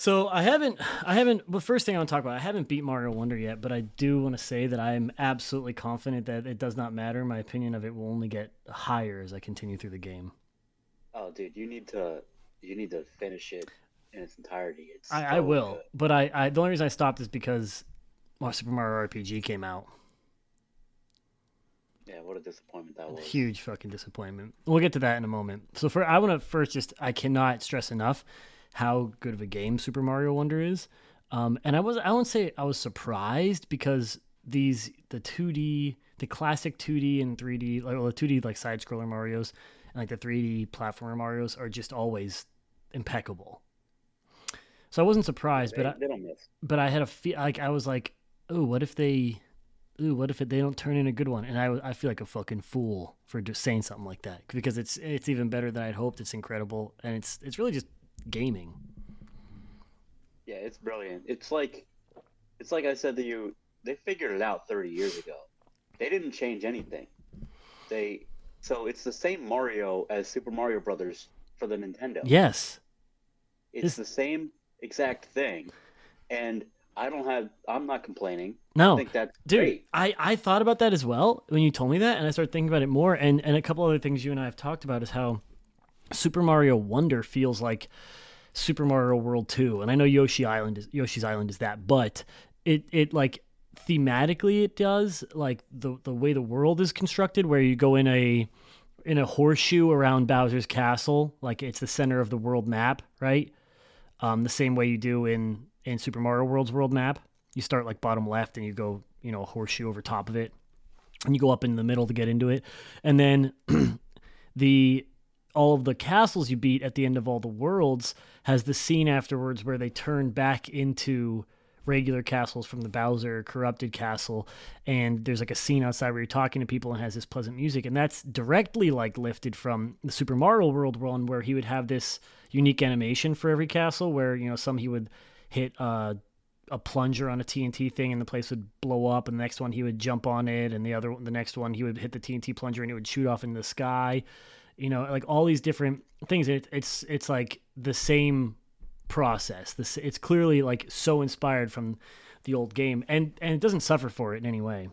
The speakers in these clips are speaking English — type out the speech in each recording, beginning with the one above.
So but first thing I want to talk about, I haven't beat Mario Wonder yet, but I do want to say that I'm absolutely confident that it does not matter. My opinion of it will only get higher as I continue through the game. Oh, dude, you need to finish it in its entirety. It's I so will, good. but the only reason I stopped is because Super Mario RPG came out. Yeah, what a disappointment that was. Huge fucking disappointment. We'll get to that in a moment. So I want to first just I cannot stress enough how good of a game Super Mario Wonder is. And I won't say I was surprised because the 2D, the classic 2D and 3D, like well, the 2D like side scroller Mario's and like the 3D platformer Mario's are just always impeccable. So I wasn't Yeah, surprised, they don't miss. but I had a feel like I was like, oh, what if they don't turn in a good one? And I feel like a fucking fool for just saying something like that because it's even better than I'd hoped. It's incredible, and it's really just gaming. Yeah, it's brilliant. It's like I said to you, they figured it out 30 years ago. They didn't change anything. They so it's the same Mario as Super Mario Brothers for the Nintendo. Yes, It's this the same exact thing, and I'm not complaining. I no, think that's dude. great. I thought about that as well when you told me that, and I started thinking about it more. And a couple other things you and I have talked about is how Super Mario Wonder feels like Super Mario World 2. And I know Yoshi's Island is that, but it like thematically it does like the way the world is constructed where you go in a horseshoe around Bowser's castle, like it's the center of the world map, right? The same way you do in Super Mario World's world map. You start like bottom left and you go, a horseshoe over top of it and you go up in the middle to get into it. And then the all of the castles you beat at the end of all the worlds has the scene afterwards where they turn back into regular castles from the Bowser corrupted castle, and there's like a scene outside where you're talking to people and has this pleasant music, and that's directly like lifted from the Super Mario World one where he would have this unique animation for every castle where some he would hit a plunger on a TNT thing and the place would blow up, and the next one he would jump on it, and the next one he would hit the TNT plunger and it would shoot off into the sky. Like all these different things. It's like the same process. It's clearly like so inspired from the old game, and it doesn't suffer for it in any way.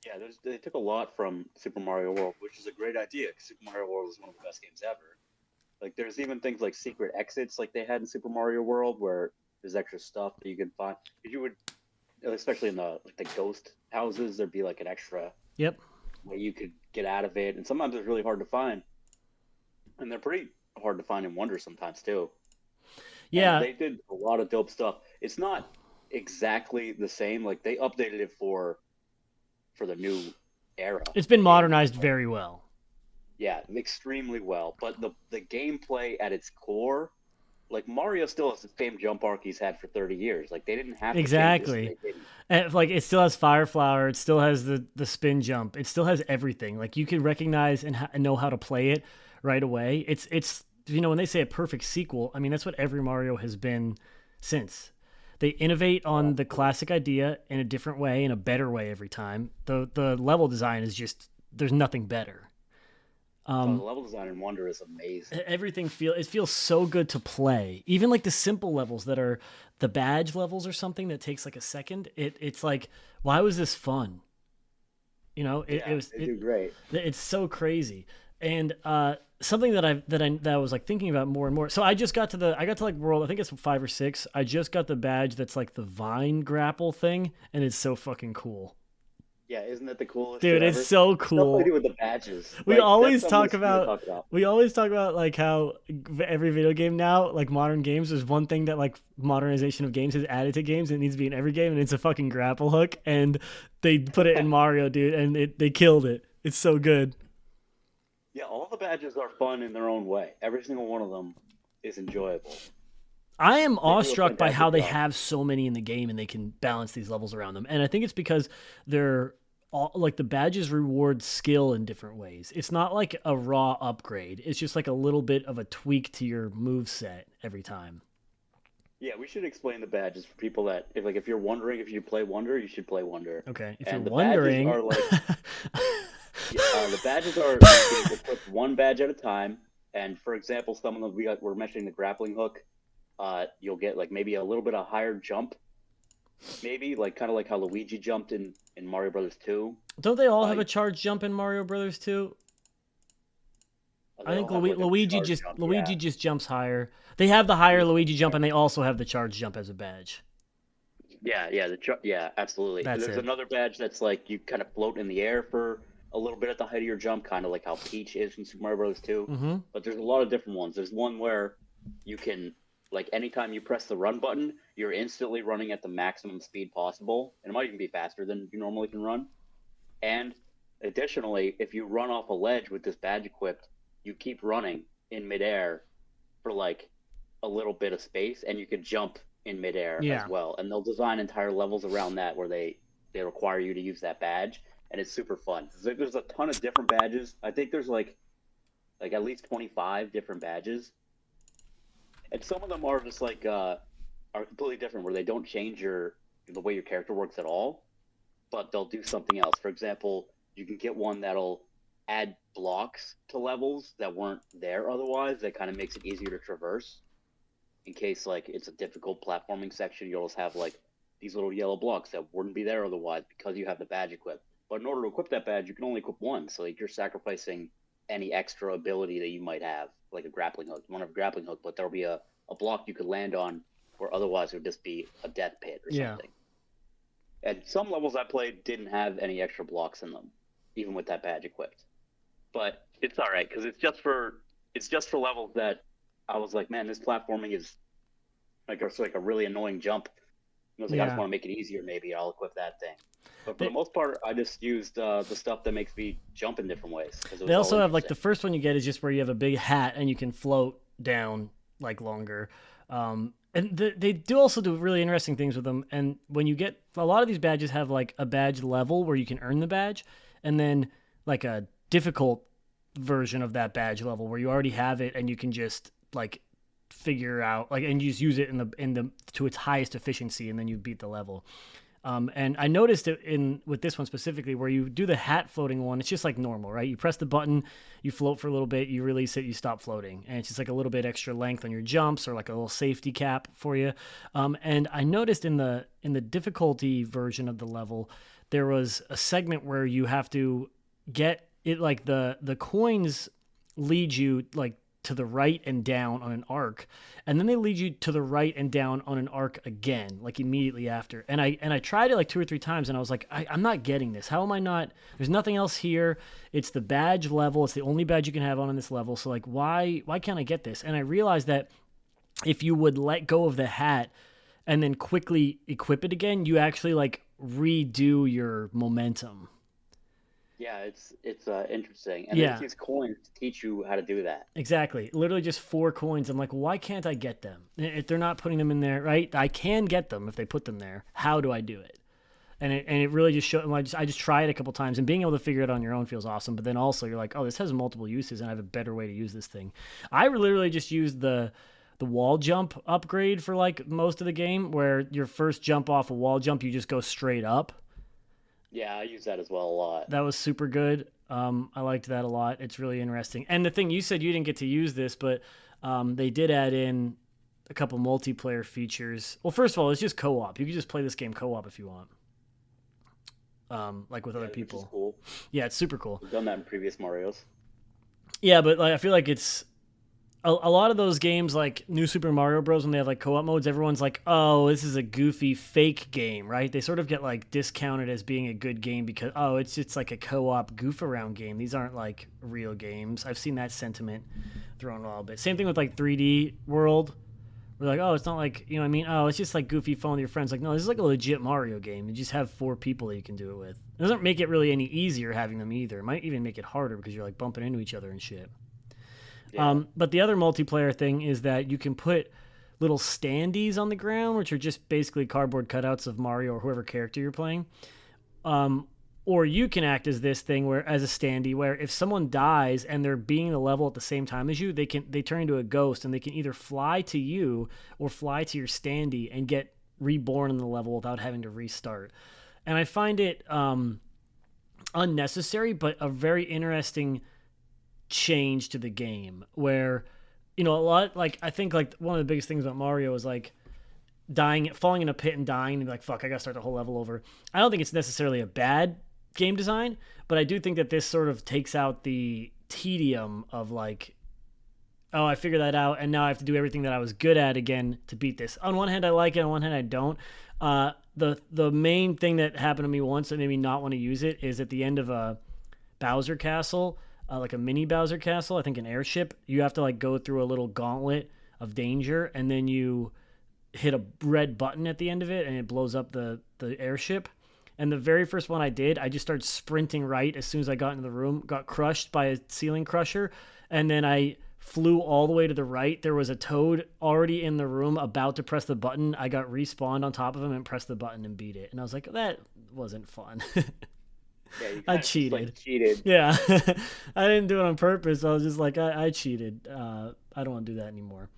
Yeah, they took a lot from Super Mario World, which is a great idea because Super Mario World is one of the best games ever. Like, there's even things like secret exits, like they had in Super Mario World, where there's extra stuff that you can find. If you would, especially in the ghost houses, there'd be like an extra Yep. way you could get out of it, and sometimes it's really hard to find, and they're pretty hard to find in Wonder sometimes too. And Yeah, they did a lot of dope stuff. It's not exactly the same. Like they updated it for the new era it's been in modernized very well. yeah, extremely well. But the gameplay at its core, like Mario still has the same jump arc he's had for 30 years. Like they didn't have to change this, and Exactly. they didn't. And like it still has fire flower. It still has the spin jump. It still has everything. Like you can recognize and know how to play it right away. It's when they say a perfect sequel, I mean that's what every Mario has been since. They innovate Oh, on the absolutely. classic idea in a different way, in a better way every time. The level design is just there's nothing better. Oh, the Um, level design in Wonder is amazing. everything feels so good to play. Even like the simple levels that are the badge levels or something that takes like a second. It's like why was this fun? It Yeah, was they do great. it's so crazy. And something that I was like thinking about more and more. So I got to like world, I think it's 5 or 6. I just got the badge that's like the vine grapple thing, and it's so fucking cool. Yeah, isn't that the coolest shit Dude, it's ever? so The stuff they do cool. with the badges, We like that's always something we talk should about talk about. we always talk about like how every video game now, like modern games, there's one thing that like modernization of games has added to games and it needs to be in every game, and it's a fucking grapple hook, and they put it in Mario, dude, and they killed it. It's so good. Yeah, all the badges are fun in their own way. Every single one of them is enjoyable. I am They do a awestruck by how fantastic they job. have so many in the game and they can balance these levels around them. And I think it's because they're all like the badges reward skill in different ways. It's not like a raw upgrade. It's just like a little bit of a tweak to your move set every time. Yeah, we should explain the badges for people that if you're wondering if you play Wonder, you should play Wonder. Okay, if you're And the badges wondering, are like yeah, the badges are you can equip one badge at a time. And for example, some of them we're mentioning the grappling hook. you'll get like maybe a little bit of higher jump, maybe like kind of like how Luigi jumped in Mario Brothers 2. Don't they all Uh, have a charge jump in Mario Brothers 2? I they think all have like a charge jump. Yeah, Luigi just jumps higher. They have the higher Luigi Luigi jumps jump, higher. and they also have the charge jump as a badge. Yeah, yeah, absolutely. That's There's it. another badge that's like you kind of float in the air for a little bit at the height of your jump, kind of like how Peach is in Super Mario Bros. 2. Mm-hmm. But there's a lot of different ones. There's one where you can, like, anytime you press the run button, you're instantly running at the maximum speed possible, and it might even be faster than you normally can run. And additionally, if you run off a ledge with this badge equipped, you keep running in midair for like a little bit of space, and you can jump in midair as Yeah. well. And they'll design entire levels around that where they require you to use that badge, and it's super fun. There's a ton of different badges. I think there's like at least 25 different badges, and some of them are just like are completely different where they don't change the way your character works at all, but they'll do something else. For example, you can get one that'll add blocks to levels that weren't there otherwise. That kind of makes it easier to traverse. In case like it's a difficult platforming section, you'll just have like these little yellow blocks that wouldn't be there otherwise because you have the badge equipped. But in order to equip that badge, you can only equip one, so like, you're sacrificing any extra ability that you might have, like a grappling hook. You want to have a grappling hook, but there'll be a block you could land on, or otherwise it would just be a death pit or Yeah. something. And some levels I played didn't have any extra blocks in them, even with that badge equipped. But it's all right because it's just for levels that I was like, man, this platforming is like it's like a really annoying jump. And I was like, I just Yeah. want to make it easier. Maybe I'll equip that thing. But for the They, most part, I just used the stuff that makes me jump in different ways because it they was all also have like the interesting. first one you get is just where you have a big hat and you can float down like longer. And they do also do really interesting things with them. And when you get a lot of these badges have like a badge level where you can earn the badge, and then like a difficult version of that badge level where you already have it and you can just like figure out like and you just use it in the to its highest efficiency, and then you beat the level. And I noticed it in with this one specifically where you do the hat floating one. It's just like normal, right? You press the button, you float for a little bit, you release it, you stop floating, and it's just like a little bit extra length on your jumps or like a little safety cap for you. And I noticed in the difficulty version of the level, there was a segment where you have to get it like the coins lead you like to the right and down on an arc, and then they lead you to the right and down on an arc again like immediately after. And I tried it like 2 or 3 times, and I was like, I'm not getting this. How am I not? There's nothing else here. It's the badge level. It's the only badge you can have on in this level, so like why can't I get this? And I realized that if you would let go of the hat and then quickly equip it again, you actually like redo your momentum. Yeah, it's interesting, and they just Yeah. use coins to teach you how to do that. Exactly. Literally just 4 coins. I'm like, why can't I get them? If they're not putting them in there, right? I can get them if they put them there. How do I do it? And it really just showed. I just tried it a couple times, and being able to figure it out on your own feels awesome. But then also you're like, oh, this has multiple uses, and I have a better way to use this thing. I literally just used the wall jump upgrade for like most of the game, where your first jump off a wall jump, you just go straight up. Yeah, I use that as well a lot. That was super good. I liked that a lot. It's really interesting. And the thing you said you didn't get to use this, but they did add in a couple multiplayer features. Well, first of all, it's just co-op. You can just play this game co-op if you want, like with other Yeah, which is people. cool. Yeah, it's super cool. We've done that in previous Mario's. Yeah, but like I feel like it's a lot of those games like New Super Mario Bros. When they have like co-op modes, everyone's like, "Oh, this is a goofy fake game," right? They sort of get like discounted as being a good game because it's like a co-op goof around game. These aren't like real games. I've seen that sentiment thrown a little bit. Same thing with like 3D World. We're like, oh, it's not like you know what I mean. Oh, it's just like goofy fun with your friends. Like, no, this is like a legit Mario game. You just have 4 people that you can do it with. It doesn't make it really any easier having them either. It might even make it harder because you're like bumping into each other and shit. Yeah. But the other multiplayer thing is that you can put little standees on the ground, which are just basically cardboard cutouts of Mario or whoever character you're playing. Um, or you can act as this thing where, as a standee, where if someone dies and they're being the level at the same time as you, they turn into a ghost and they can either fly to you or fly to your standee and get reborn in the level without having to restart. And I find it unnecessary, but a very interesting change to the game where you know, a lot like I think like one of the biggest things about Mario is like dying, falling in a pit and dying, and be like, fuck, I gotta start the whole level over. I don't think it's necessarily a bad game design, but I do think that this sort of takes out the tedium of like, oh, I figured that out, and now I have to do everything that I was good at again to beat this. On one hand, I like it. On one hand, I don't. The main thing that happened to me once that made me not want to use it is at the end of a Bowser Castle, like a mini Bowser Castle, I think an airship. You have to like go through a little gauntlet of danger, and then you hit a red button at the end of it, and it blows up the airship. And the very first one I did, I just started sprinting right as soon as I got into the room, got crushed by a ceiling crusher, and then I flew all the way to the right. There was a toad already in the room about to press the button. I got respawned on top of him and pressed the button and beat it. And I was like, that wasn't fun. Yeah, you I kind of cheated. Just, like, cheated. Yeah. I didn't do it on purpose. I was just like, I cheated. I don't want to do that anymore.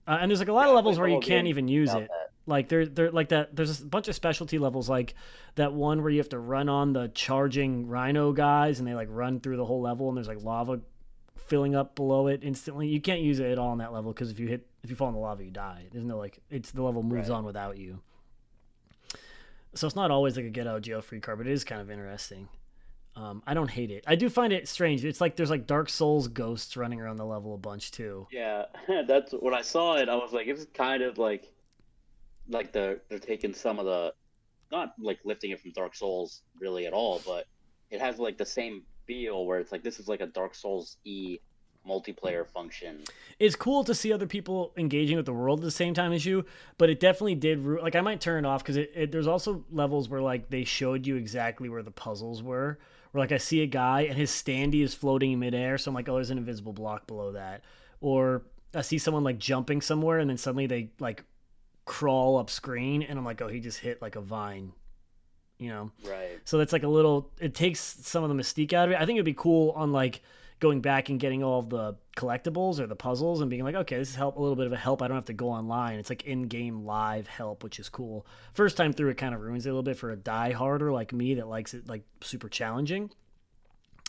And there's like a lot of levels where you can't even use it. That. Like they're like that. There's a bunch of specialty levels, like that one where you have to run on the charging rhino guys, and they like run through the whole level, and there's like lava filling up below it instantly. You can't use it at all on that level because if you fall in the lava, you die. There's no like the level moves on without you. So it's not always like a get out of jail free card, but it is kind of interesting. I don't hate it. I do find it strange. It's like there's like Dark Souls ghosts running around the level a bunch too. Yeah, that's when I saw it. I was like, it's kind of like they're taking some of the, not like lifting it from Dark Souls really at all, but it has like the same feel where it's like this is like a Dark Souls-y multiplayer function. It's cool to see other people engaging with the world at the same time as you, but it definitely did like I might turn it off because there's also levels where like they showed you exactly where the puzzles were. Where like I see a guy and his standee is floating in midair, so I'm like, oh, there's an invisible block below that. Or I see someone like jumping somewhere and then suddenly they like crawl up screen and I'm like, oh, he just hit like a vine, you know? Right. So that's like a little, it takes some of the mystique out of it. I think it'd be cool on like going back and getting all of the collectibles or the puzzles and being like, okay, this is a little bit of a help. I don't have to go online. It's like in-game live help, which is cool. First time through, it kind of ruins it a little bit for a die-harder like me that likes it like super challenging.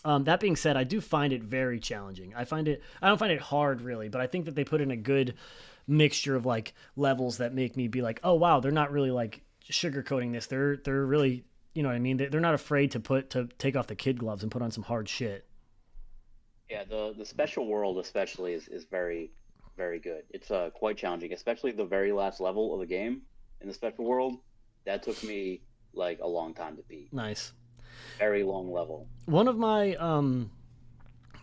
That being said, I do find it very challenging. I don't find it hard really, but I think that they put in a good mixture of like levels that make me be like, oh wow, they're not really like sugarcoating this. They're really, you know what I mean? They're not afraid to take off the kid gloves and put on some hard shit. Yeah, the special world especially is very, very good. It's quite challenging, especially the very last level of the game in the special world. That took me like a long time to beat. Nice. Very long level. One of my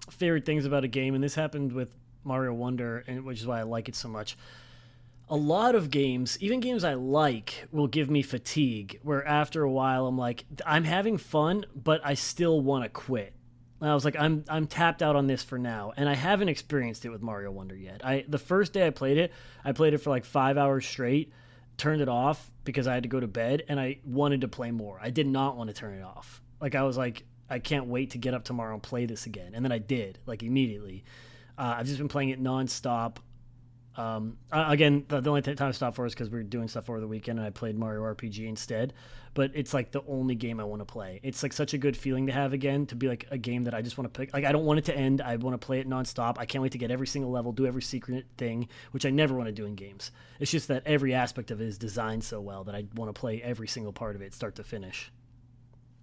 favorite things about a game, and this happened with Mario Wonder, and which is why I like it so much. A lot of games, even games I like, will give me fatigue, where after a while I'm like, I'm having fun, but I still want to quit. And I was like, I'm tapped out on this for now, and I haven't experienced it with Mario Wonder yet. The first day I played it for like 5 hours straight, turned it off because I had to go to bed, and I wanted to play more. I did not want to turn it off. Like I was like, I can't wait to get up tomorrow and play this again, and then I did, like immediately. I've just been playing it nonstop. Again, the only time I stopped for is because we were doing stuff over the weekend and I played Mario RPG instead, but it's like the only game I want to play. It's like such a good feeling to have again, to be like a game that I just want to pick. Like I don't want it to end. I want to play it nonstop. I can't wait to get every single level, do every secret thing, which I never want to do in games. It's just that every aspect of it is designed so well that I want to play every single part of it, start to finish.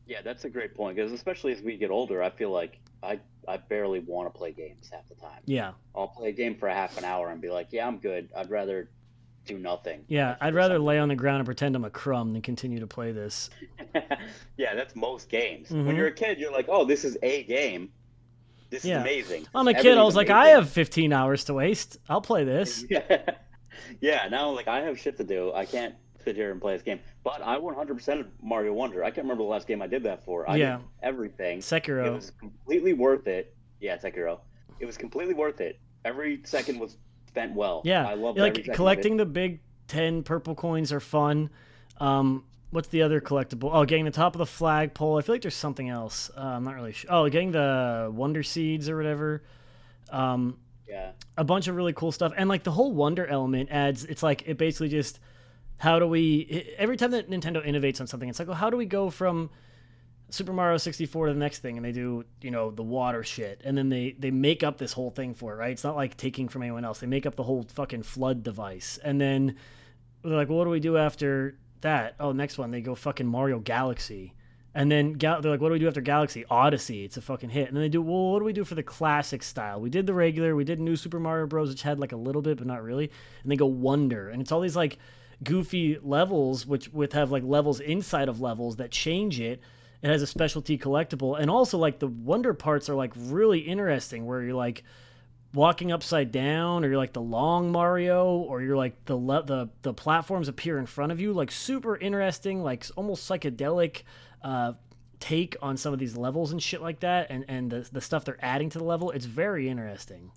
Yeah, that's a great point, because especially as we get older, I feel like I barely want to play games half the time. Yeah. I'll play a game for half an hour and be like, yeah, I'm good. I'd rather do nothing. Yeah, I'd rather lay on the ground and pretend I'm a crumb than continue to play this. Yeah, that's most games. Mm-hmm. When you're a kid, you're like, oh, this is a game. This is amazing. I'm a kid, I was like, I have 15 hours to waste. I'll play this. Yeah, now like I have shit to do. I can't sit here and play this game. But I 100% Mario Wonder. I can't remember the last game I did that for. I did everything. Sekiro. It was completely worth it. Yeah, Sekiro. It was completely worth it. Every second was spent well. Yeah, I love like collecting the big 10 purple coins are fun. What's the other collectible? Oh, getting the top of the flagpole. I feel like there's something else. I'm not really sure. Oh, getting the Wonder Seeds or whatever. Yeah. A bunch of really cool stuff. And like the whole Wonder element adds, it's like, it basically just, how do we, every time that Nintendo innovates on something, it's like, well, how do we go from Super Mario 64 to the next thing, and they do, the water shit, and then they make up this whole thing for it, right? It's not like taking from anyone else. They make up the whole fucking flood device, and then they're like, well, what do we do after that? Oh, next one, they go fucking Mario Galaxy. And then they're like, what do we do after Galaxy? Odyssey. It's a fucking hit. And then they do, well, what do we do for the classic style? We did the regular. We did New Super Mario Bros., which had like a little bit, but not really. And they go Wonder. And it's all these like goofy levels, which with have like levels inside of levels that change it. It has a specialty collectible. And also like the Wonder parts are like really interesting where you're like, walking upside down, or you're like the long Mario, or you're like the platforms appear in front of you, like super interesting, like almost psychedelic take on some of these levels and shit like that, and the stuff they're adding to the level. It's very interesting.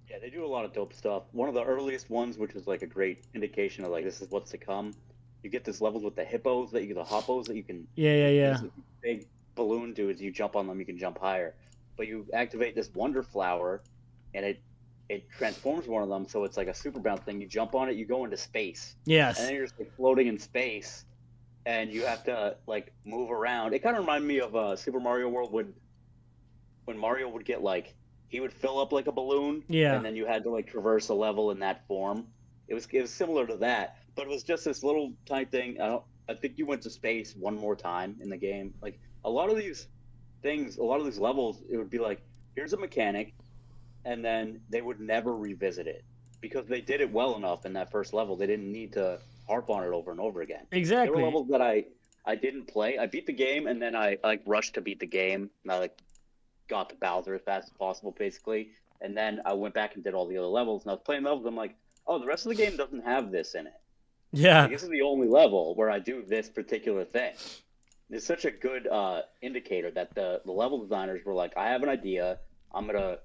Yeah, they do a lot of dope stuff. One of the earliest ones, which was like a great indication of like this is what's to come. You get this levels with the hippos the hoppos that you can. Yeah. These big balloon dudes. You jump on them, you can jump higher. But you activate this Wonder Flower, and it transforms one of them, so it's like a super bounce thing. You jump on it, you go into space. Yes. And then you're just like floating in space, and you have to like move around. It kind of reminded me of Super Mario World when Mario would get like he would fill up like a balloon, Yeah. and then you had to like traverse a level in that form. It was similar to that, but it was just this little tiny thing. I think you went to space one more time in the game. Like a lot of these things, a lot of these levels, it would be like here's a mechanic, and then they would never revisit it because they did it well enough in that first level. They didn't need to harp on it over and over again. Exactly. There were levels that I didn't play. I beat the game, and then I like rushed to beat the game, and I like got to Bowser as fast as possible, basically. And then I went back and did all the other levels, and I was playing levels. I'm like, oh, the rest of the game doesn't have this in it. Yeah. Like, this is the only level where I do this particular thing. It's such a good indicator that the level designers were like, I have an idea. I'm gonna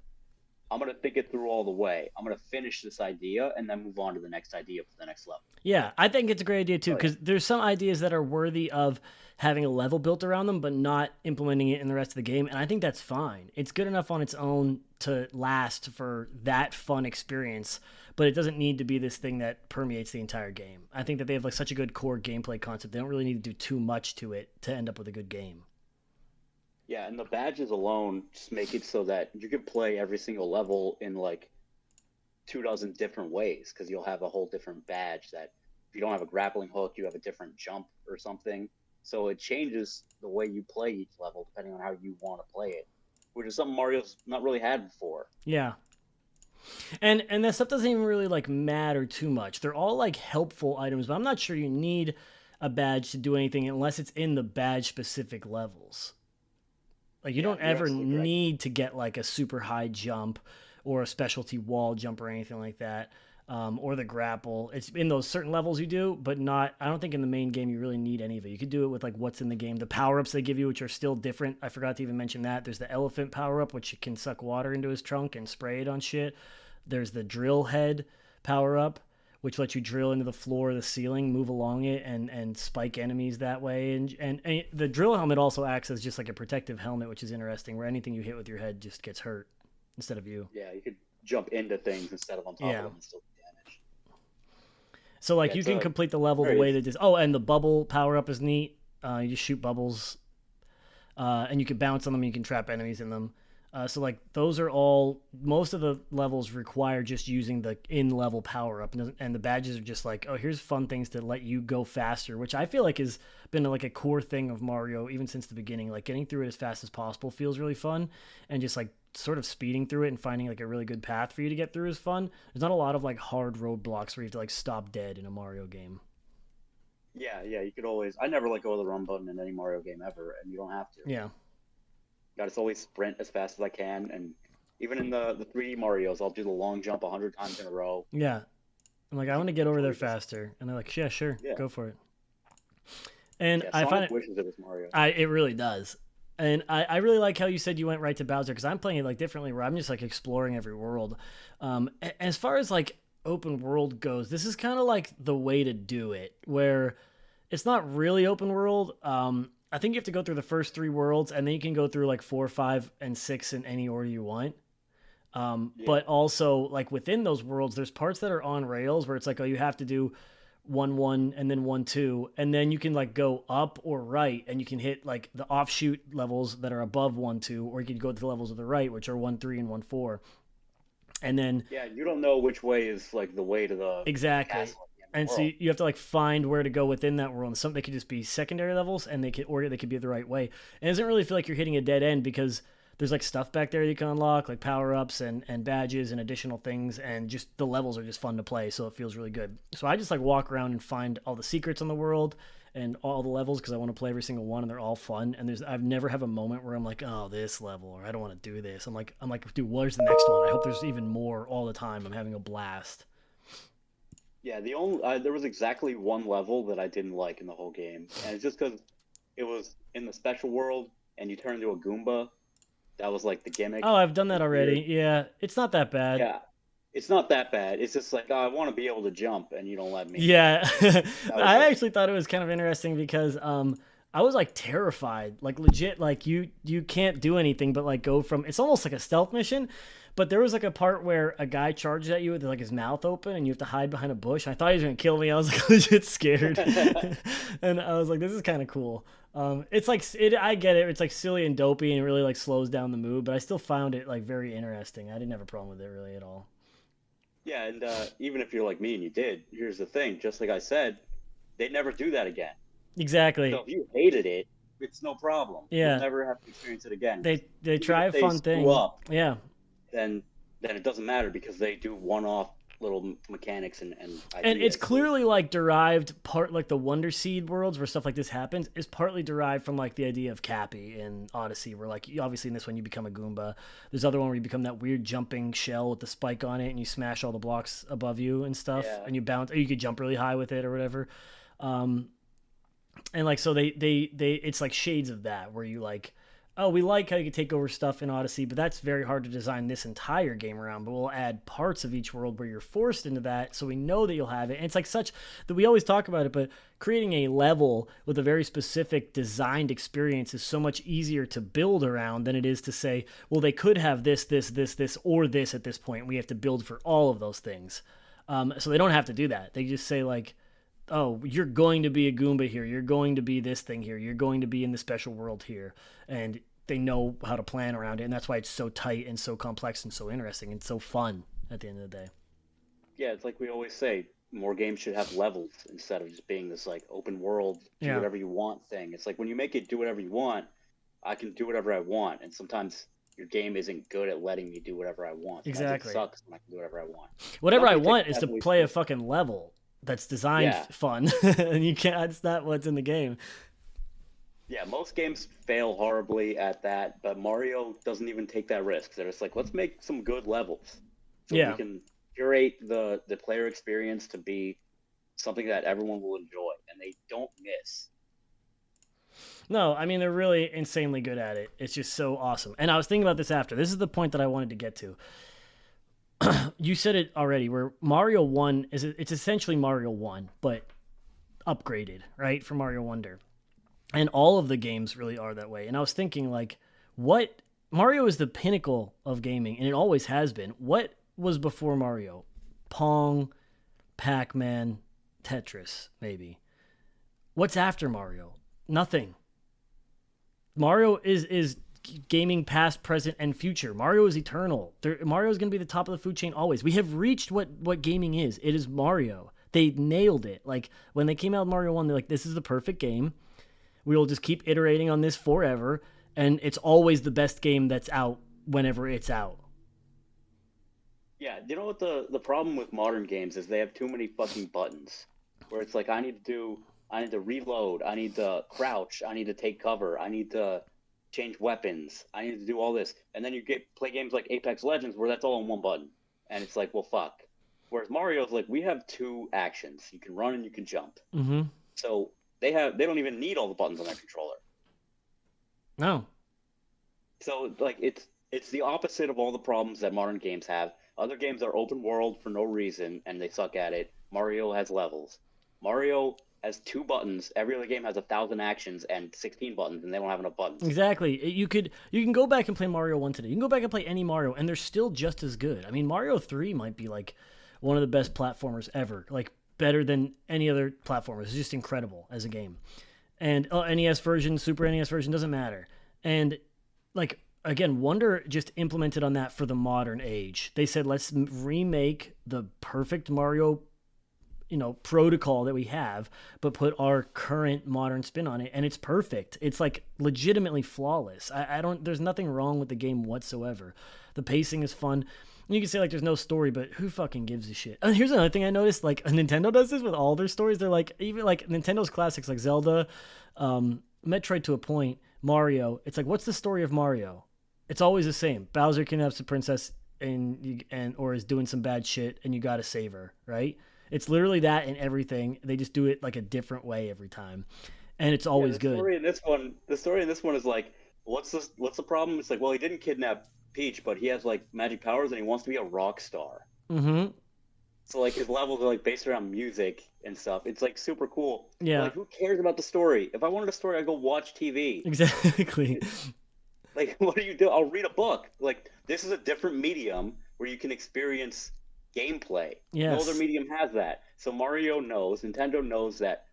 think it through all the way. I'm gonna finish this idea and then move on to the next idea for the next level. Yeah, I think it's a great idea too, because there's some ideas that are worthy of having a level built around them, but not implementing it in the rest of the game. And I think that's fine. It's good enough on its own to last for that fun experience, but it doesn't need to be this thing that permeates the entire game. I think that they have like such a good core gameplay concept. They don't really need to do too much to it to end up with a good game. Yeah, and the badges alone just make it so that you can play every single level in like 24 different ways, because you'll have a whole different badge that if you don't have a grappling hook, you have a different jump or something. So it changes the way you play each level depending on how you want to play it, which is something Mario's not really had before. Yeah. And that stuff doesn't even really like matter too much. They're all like helpful items, but I'm not sure you need a badge to do anything unless it's in the badge specific levels. Like you don't ever need to get like a super high jump or a specialty wall jump or anything like that, or the grapple. It's in those certain levels you do, but not. I don't think in the main game you really need any of it. You could do it with like what's in the game. The power ups they give you, which are still different. I forgot to even mention that. There's the elephant power up, which can suck water into his trunk and spray it on shit. There's the drill head power up, which lets you drill into the floor or the ceiling, move along it, and spike enemies that way. And the drill helmet also acts as just like a protective helmet, which is interesting, where anything you hit with your head just gets hurt instead of you. Yeah, you could jump into things instead of on top of them and still do damage. So like you can complete the level the way that it is. Oh, and the bubble power up is neat. You just shoot bubbles, and you can bounce on them. You can trap enemies in them. So like those are all, most of the levels require just using the in-level power-up, and the badges are just like, oh, here's fun things to let you go faster, which I feel like has been like a core thing of Mario even since the beginning. Like getting through it as fast as possible feels really fun, and just like sort of speeding through it and finding like a really good path for you to get through is fun. There's not a lot of like hard roadblocks where you have to like stop dead in a Mario game. Yeah, you could always. I never let go of the run button in any Mario game ever, and you don't have to. Yeah. Got to always sprint as fast as I can, and even in the 3D Marios, I'll do the long jump 100 times in a row. Yeah, I'm like, I want to get over there faster, and they're like, yeah, sure, go for it. And I find it wishes it was Mario. It really does, and I really like how you said you went right to Bowser, because I'm playing it like differently, where I'm just like exploring every world. As far as like open world goes, this is kind of like the way to do it, where it's not really open world. I think you have to go through the first 3 worlds, and then you can go through like 4, 5, and 6 in any order you want. But also, like within those worlds, there's parts that are on rails where it's like, oh, you have to do 1-1 and then 1-2, and then you can like go up or right, and you can hit like the offshoot levels that are above 1-2, or you can go to the levels of the right, which are 1-3 and 1-4. And then Yeah, you don't know which way is like the way to the exactly. castle at the end of And the so world. you have to like find where to go within that world. And some they could just be secondary levels, and they could be the right way. And it doesn't really feel like you're hitting a dead end because there's like stuff back there you can unlock, like power ups and badges and additional things, and just the levels are just fun to play, so it feels really good. So I just like walk around and find all the secrets in the world and all the levels because I want to play every single one, and they're all fun. And I've never have a moment where I'm like, oh, this level, or I don't want to do this. I'm like, dude, where's the next one? I hope there's even more all the time. I'm having a blast. Yeah, the only there was exactly one level that I didn't like in the whole game, and it's just because it was in the special world, and you turn into a Goomba. That was like the gimmick. Oh, I've done It that was already. weird. Yeah, it's not that bad. Yeah, it's not that bad. It's just like, oh, I want to be able to jump, and you don't let me. Yeah, That was I it. actually thought it was kind of interesting because I was like terrified, like legit, like you can't do anything but like go from. It's almost like a stealth mission, but there was like a part where a guy charges at you with like his mouth open, and you have to hide behind a bush. I thought he was gonna kill me. I was like legit scared, and I was like, this is kind of cool. It's like I get it. It's like silly and dopey, and it really like slows down the mood. But I still found it like very interesting. I didn't have a problem with it really at all. Yeah, and even if you're like me and you did, here's the thing. Just like I said, they'd never do that again. So Exactly. if you hated it, it's no problem. You'll Yeah. never have to experience it again. They Even try if a they fun screw thing. up, Yeah. then it doesn't matter because they do one-off little mechanics and And it's ideas. So clearly like derived part like the Wonder Seed worlds where stuff like this happens is partly derived from like the idea of Cappy in Odyssey, where like obviously in this one you become a Goomba. There's other one where you become that weird jumping shell with the spike on it, and you smash all the blocks above you and stuff, yeah, and you bounce. Or you could jump really high with it or whatever. Um, and like so they it's like shades of that where you like, oh, we like how you can take over stuff in Odyssey, but that's very hard to design this entire game around. But we'll add parts of each world where you're forced into that, so we know that you'll have it. And it's like such that we always talk about it, but creating a level with a very specific designed experience is so much easier to build around than it is to say, well, they could have this, or this at this point. We have to build for all of those things. So they don't have to do that. They just say like, oh, you're going to be a Goomba here. You're going to be this thing here. You're going to be in the special world here. And they know how to plan around it. And that's why it's so tight and so complex and so interesting and so fun at the end of the day. yeah, it's like we always say, more games should have levels instead of just being this like open world, do Yeah, whatever you want thing. It's like when you make it do whatever you want, I can do whatever I want, and sometimes your game isn't good at letting me do whatever I want. Sometimes it exactly. sucks when I can do whatever I want. Whatever Some I may take want is to heavily play a seriously. fucking level that's designed Yeah, fun. And you can't, that's not what's in the game. yeah, most games fail horribly at that, but Mario doesn't even take that risk. They're just like, let's make some good levels so we Yeah. can curate the player experience to be something that everyone will enjoy, and they don't miss. No, I mean, they're really insanely good at it. It's just so awesome. And I was thinking about this after. This is the point that I wanted to get to. You said it already, where Mario 1 it's essentially Mario 1, but upgraded, right? For Mario Wonder. And all of the games really are that way. And I was thinking, like, what Mario is the pinnacle of gaming, and it always has been. What was before Mario? Pong, Pac-Man, Tetris, maybe. What's after Mario? Nothing. Mario is gaming past, present, and future. Mario is eternal. Mario is going to be the top of the food chain always. We have reached what gaming is. It is Mario. They nailed it. Like when they came out with Mario 1, they're like, this is the perfect game. We will just keep iterating on this forever, and it's always the best game that's out whenever it's out. Yeah, you know what the problem with modern games is they have too many fucking buttons. Where it's like I need to reload, I need to crouch, I need to take cover, I need to change weapons, I need to do all this. And then you play games like Apex Legends where that's all on one button. And it's like, well fuck. Whereas Mario's like we have two actions. You can run and you can jump. Mm-hmm. So they don't even need all the buttons on their controller. No. So like it's the opposite of all the problems that modern games have. Other games are open world for no reason and they suck at it. Mario has levels. Mario has two buttons. Every other game has 1,000 actions and 16 buttons, and they don't have enough buttons. Exactly. You can go back and play Mario 1 today. You can go back and play any Mario, and they're still just as good. I mean, Mario 3 might be like one of the best platformers ever. Like better than any other platformer. It's just incredible as a game. And NES version, Super NES version, doesn't matter. And like again, Wonder just implemented on that for the modern age. They said, let's remake the perfect Mario, protocol that we have, but put our current modern spin on it, and it's perfect. It's like legitimately flawless. I don't. There's nothing wrong with the game whatsoever. The pacing is fun. You can say like there's no story, but who fucking gives a shit? And here's another thing I noticed: like Nintendo does this with all their stories. They're like even like Nintendo's classics like Zelda, Metroid to a point, Mario. It's like, what's the story of Mario? It's always the same. Bowser kidnaps the princess or is doing some bad shit, and you gotta save her, right? It's literally that in everything. They just do it like a different way every time, and it's always good. The story in this one is like, what's the problem? It's like, well, he didn't kidnap Peach, but he has like magic powers, and he wants to be a rock star. Mm-hmm. So like his levels are like based around music and stuff. It's like super cool. Yeah. But, like, who cares about the story? If I wanted a story, I'd go watch TV. Exactly. Like, what do you do? I'll read a book. Like, this is a different medium where you can experience gameplay. Yes. No other medium has that. So Nintendo knows that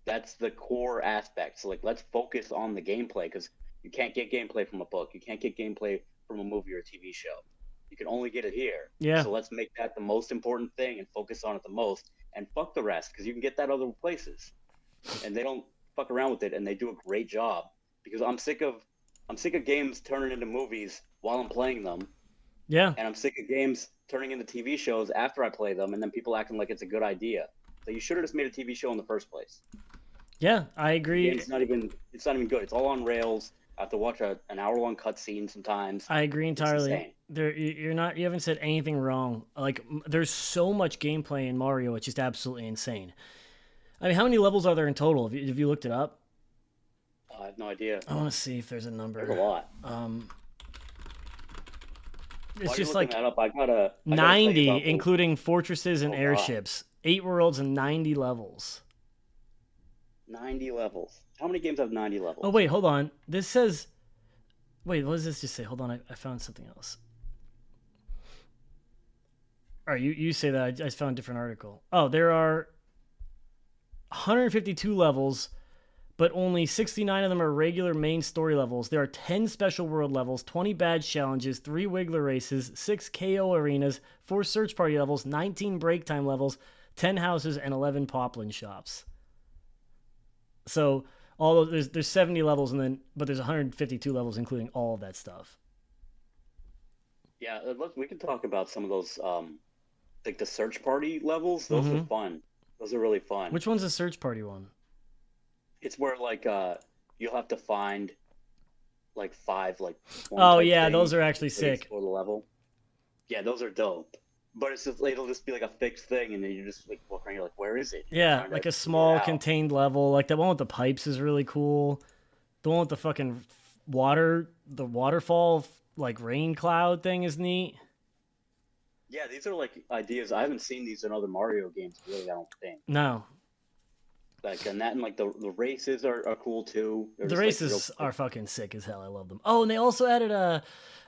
that's the core aspect. So like, let's focus on the gameplay, because you can't get gameplay from a book. You can't get gameplay from a movie or a TV show. You can only get it here. Yeah. So let's make that the most important thing and focus on it the most, and fuck the rest, because you can get that other places. And they don't fuck around with it, and they do a great job, because I'm sick of games turning into movies while I'm playing them. Yeah. And I'm sick of games turning into TV shows after I play them, and then people acting like it's a good idea. So you should have just made a TV show in the first place. Yeah, I agree. It's not even good. It's all on rails. I have to watch an hour-long cutscene sometimes. I agree entirely. You haven't said anything wrong. Like, there's so much gameplay in Mario, it's just absolutely insane. I mean, how many levels are there in total? Have you looked it up? I have no idea. I want to see if there's a number. There's a lot. It's just like that up? I gotta 90, including fortresses and airships. 8 worlds and 90 levels. 90 levels. How many games have 90 levels? Oh, wait, hold on. This says... Wait, what does this just say? Hold on, I found something else. All right, you say that. I found a different article. Oh, there are 152 levels, but only 69 of them are regular main story levels. There are 10 special world levels, 20 badge challenges, 3 Wiggler races, 6 KO arenas, 4 search party levels, 19 break time levels, 10 houses, and 11 Poplin shops. So there's 70 levels, but there's 152 levels, including all of that stuff. Yeah, we can talk about some of those, like the search party levels. Those are fun. Those are really fun. Which one's the search party one? It's where like you'll have to find like 5 like. Oh yeah, those are actually sick. For the level. Yeah, those are dope. But it'll just be like a fixed thing, and then you just like walk around. You're like, where is it? Yeah, like a small contained level. Like that one with the pipes is really cool. The one with the fucking waterfall like rain cloud thing is neat. Yeah, these are like ideas. I haven't seen these in other Mario games, really. I don't think. No. Like and like the races are cool too. The races are fucking sick as hell. I love them. Oh, and they also added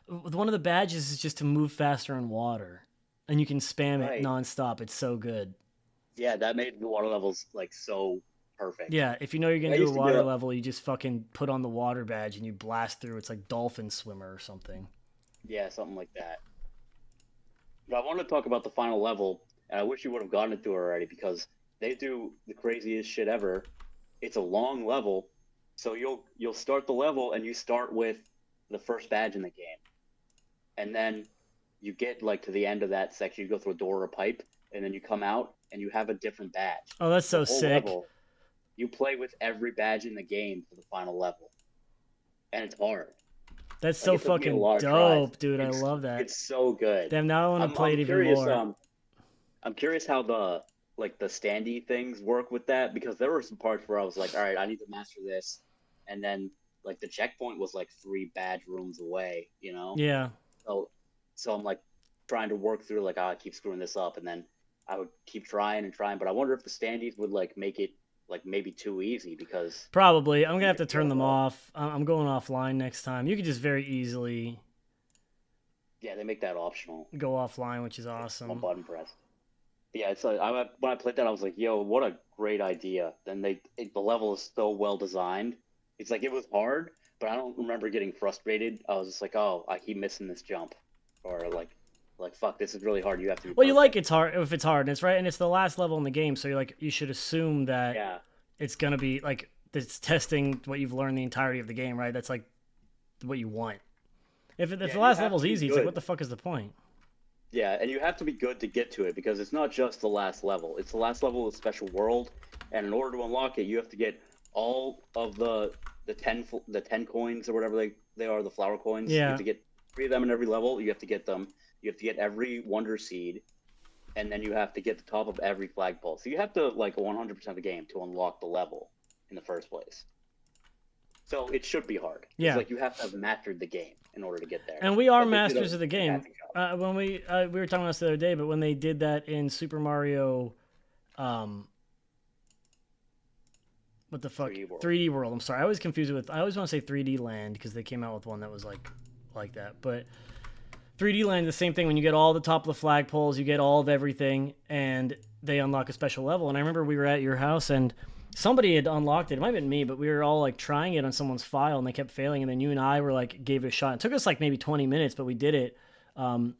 one of the badges is just to move faster in water. And you can spam it nonstop. It's so good. Yeah, that made the water levels like so perfect. Yeah, if you know you're gonna do a water level, you just fucking put on the water badge and you blast through. It's like dolphin swimmer or something. Yeah, something like that. But I want to talk about the final level, and I wish you would have gotten it to already, because they do the craziest shit ever. It's a long level, so you'll start the level and you start with the first badge in the game, and then you get like to the end of that section, you go through a door or a pipe, and then you come out and you have a different badge. Oh, that's so sick. Level, you play with every badge in the game for the final level. And it's hard. That's so fucking dope, dude. I love that. It's so good. Damn, now I want to play it even more. I'm curious how the standee things work with that, because there were some parts where I was like, all right, I need to master this. And then like the checkpoint was like 3 badge rooms away, you know? Yeah. So I'm like trying to work through like, I keep screwing this up, and then I would keep trying and trying. But I wonder if the standees would like make it like maybe too easy, because probably I'm gonna have to turn them off. I'm going offline next time. You could just very easily they make that optional. Go offline, which is awesome. One button press. Yeah, it's like when I played that, I was like, "Yo, what a great idea!" Then the level is so well designed. It's like it was hard, but I don't remember getting frustrated. I was just like, "Oh, I keep missing this jump," or like fuck, this is really hard. You have to be Well, you like perfect. it's hard if it's hard, and it's right, and it's the last level in the game, so you're like you should assume that Yeah, it's gonna be like it's testing what you've learned the entirety of the game, right? That's like what you want. If yeah, the and you last have level's to be easy, it's like what good. the fuck is the point? Yeah, and you have to be good to get to it because it's not just the last level. It's the last level of Special World, and in order to unlock it, you have to get all of the ten coins or whatever they are, the flower coins. You have Yeah, to get three of them in every level. You have to get them. You have to get every Wonder Seed, and then you have to get the top of every flagpole. So you have to like 100% of the game to unlock the level in the first place. So it should be hard. It's yeah. like you have to have mastered the game in order to get there. And we are But they did a masters of the game. fantastic job. When we were talking about this the other day, but when they did that in Super Mario, um, what the fuck, 3D World. 3D World. I'm sorry, I always confuse it with. I always want to say 3D Land because they came out with one that was like that. But 3D Land is the same thing. When you get all the top of the flagpoles, you get all of everything, and they unlock a special level. And I remember we were at your house and somebody had unlocked it. It might have been me, but we were all like trying it on someone's file and they kept failing. And then you and I were like, gave it a shot. It took us like maybe 20 minutes, but we did it.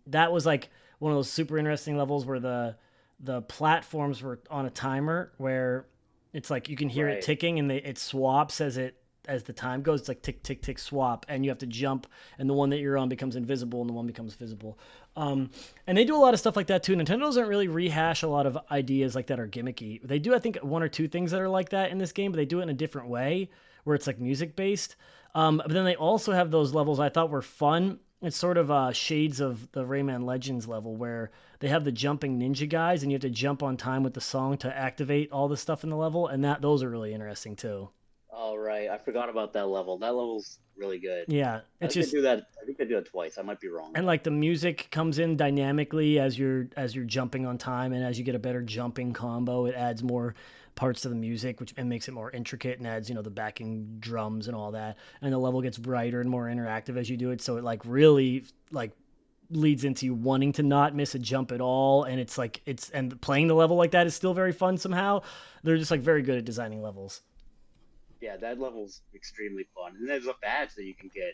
That was like one of those super interesting levels where the platforms were on a timer where it's like you can hear it Right. ticking and it swaps as the time goes. It's like tick tick tick swap, and you have to jump, and the one that you're on becomes invisible, and the one becomes visible. And they do a lot of stuff like that too. Nintendo doesn't really rehash a lot of ideas like that are gimmicky. They do, I think, one or two things that are like that in this game, but they do it in a different way where it's like music based. But then they also have those levels I thought were fun. It's sort of shades of the Rayman Legends level where they have the jumping ninja guys and you have to jump on time with the song to activate all the stuff in the level, and that those are really interesting too. All right, I forgot about that level. That level's really good. Yeah, I it's think they just do that. I think they do it twice. I might be wrong and though. like the music comes in dynamically as you're jumping on time, and as you get a better jumping combo, it adds more parts to the music, which and makes it more intricate and adds the backing drums and all that, and the level gets brighter and more interactive as you do it, so it like really like leads into you wanting to not miss a jump at all, and it's like it's and playing the level like that is still very fun somehow. They're just like very good at designing levels. Yeah, that level's extremely fun. And there's a badge that you can get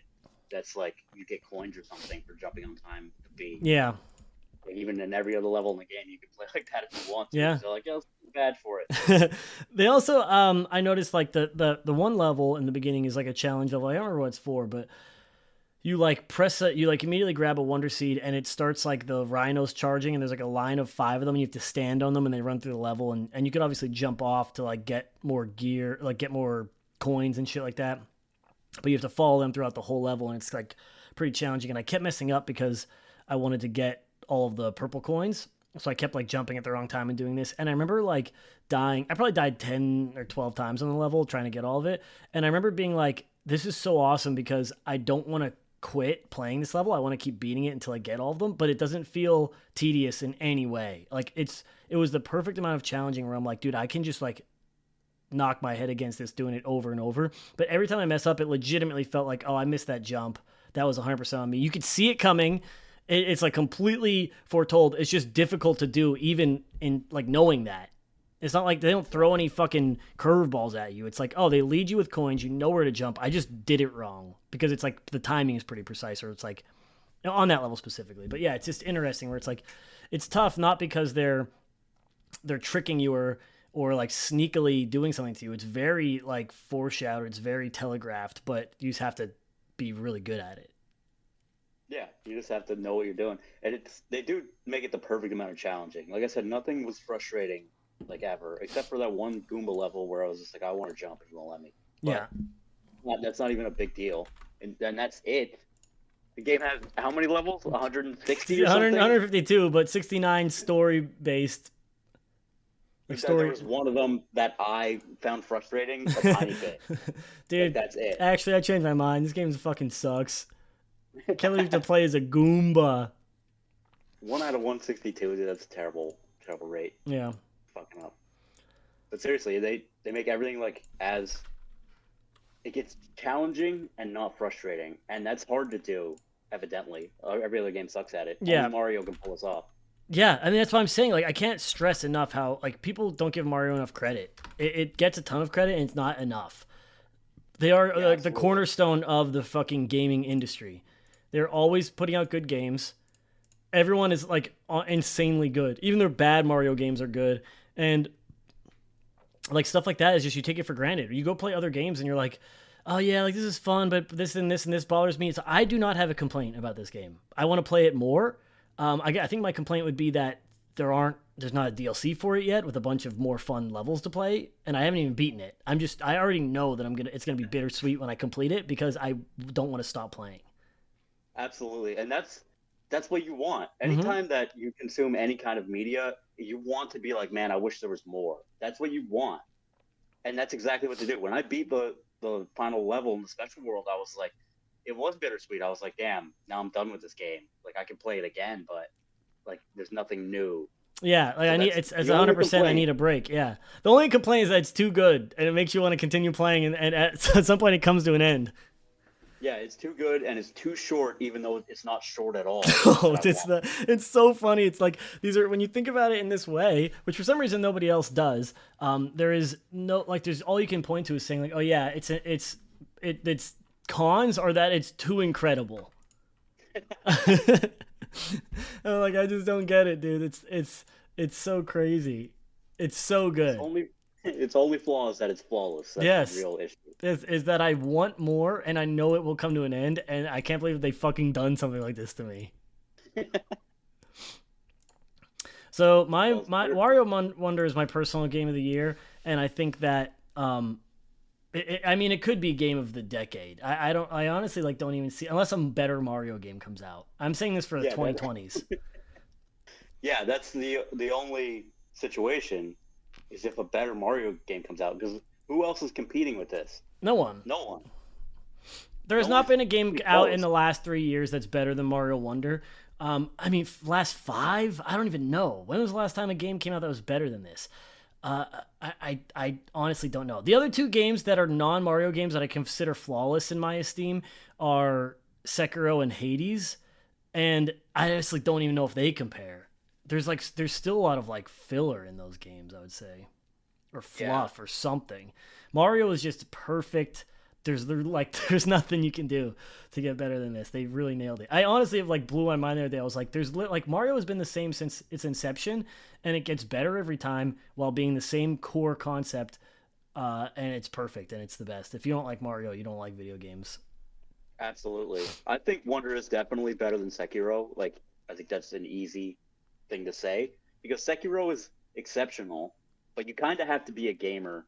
that's like you get coins or something for jumping on time to be. Yeah, Like, even in every other level in the game, you can play like that if you want to. yeah. So like, yeah, let's get a badge for it. They also I noticed like the one level in the beginning is like a challenge level. I don't remember what it's for, but you like you like immediately grab a wonder seed and it starts like the rhinos charging, and there's like a line of 5 of them and you have to stand on them and they run through the level, and you could obviously jump off to like get more gear, like get more coins and shit like that, but you have to follow them throughout the whole level, and it's like pretty challenging, and I kept messing up because I wanted to get all of the purple coins, so I kept like jumping at the wrong time and doing this, and I remember like dying. I probably died 10 or 12 times on the level trying to get all of it, and I remember being like, this is so awesome because I don't want to quit playing this level. I want to keep beating it until I get all of them, but it doesn't feel tedious in any way. Like it was the perfect amount of challenging where I'm like, dude, I can just like knock my head against this doing it over and over. But every time I mess up, it legitimately felt like, oh, I missed that jump. That was 100% on me. You could see it coming. It's like completely foretold. It's just difficult to do, even in like knowing that. It's not like they don't throw any fucking curveballs at you. It's like, oh, they lead you with coins. You know where to jump. I just did it wrong because it's like the timing is pretty precise, or it's like on that level specifically. But yeah, it's just interesting where it's like it's tough not because they're tricking you or like sneakily doing something to you. It's very like foreshadowed. It's very telegraphed, but you just have to be really good at it. Yeah, you just have to know what you're doing, and they do make it the perfect amount of challenging. Like I said, nothing was frustrating like ever, except for that one Goomba level where I was just like, I want to jump, and you won't let me. Yeah. But that's not even a big deal, and that's it. The game has how many levels? 160 or 100, something. 152, but 69 story based. Like There story. was one of them that I found frustrating a tiny bit. Like Dude, that's it. actually, I changed my mind. This game fucking sucks. Can't believe to play as a Goomba. 1 out of 162. Dude, that's a terrible, terrible rate. Yeah. Fucking up. But seriously, they make everything like as it gets challenging and not frustrating, and that's hard to do. Evidently, every other game sucks at it. Yeah. Only Mario can pull us off. Yeah, I mean that's what I'm saying. Like I can't stress enough how like people don't give Mario enough credit. It gets a ton of credit and it's not enough. They are Yeah, like the absolutely. cornerstone of the fucking gaming industry. They're always putting out good games. Everyone is like insanely good. Even their bad Mario games are good. And like stuff like that is just you take it for granted. You go play other games and you're like, oh yeah, like this is fun, but this and this bothers me. So I do not have a complaint about this game. I want to play it more. I think my complaint would be that there's not a DLC for it yet with a bunch of more fun levels to play, and I haven't even beaten it. I already know that it's gonna be bittersweet when I complete it because I don't want to stop playing. Absolutely. And that's what you want. Mm-hmm. Anytime that you consume any kind of media, you want to be like, man, I wish there was more. That's what you want. And that's exactly what to do. When I beat the final level in the special world, I was like, it was bittersweet. I was like, damn, now I'm done with this game. Like I can play it again, but like there's nothing new. Yeah, like So I need that's it's the only 100%. I complaint. need a break. Yeah, the only complaint is that it's too good and it makes you want to continue playing, and at some point it comes to an end. Yeah, it's too good and it's too short, even though it's not short at all. That Oh, I want. it's so funny. It's like these are when you think about it in this way, which for some reason nobody else does. There is no like there's all you can point to is saying like, oh yeah, it's cons are that it's too incredible. Like I just don't get it, dude. It's so crazy. It's so It's good. only it's only flaws that it's flawless. That's the Yes, real issue. is that I want more and I know it will come to an end, and I can't believe they fucking done something like this to me. So Well, it's my better. Wonder is my personal game of the year, and I think that I mean it could be game of the decade. I honestly like don't even see unless some better Mario game comes out. I'm saying this for the Yeah, that 2020s. yeah, that's the only situation is if a better Mario game comes out because who else is competing with this? No one. No one. There has No not one's been a game even out in close. the last 3 years that's better than Mario Wonder. I mean, last five? I don't even know. When was the last time a game came out that was better than this? Uh, I honestly don't know. The other two games that are non Mario games that I consider flawless in my esteem are Sekiro and Hades, and I honestly don't even know if they compare. There's still a lot of like filler in those games, I would say, or Yeah, fluff or something. Mario is just perfect. There's nothing you can do to get better than this. They really nailed it. I honestly have like blew my mind the other day. I was like, like Mario has been the same since its inception, and it gets better every time while being the same core concept. And it's perfect and it's the best. If you don't like Mario, you don't like video games. absolutely. I think Wonder is definitely better than Sekiro. Like, I think that's an easy thing to say because Sekiro is exceptional, but you kind of have to be a gamer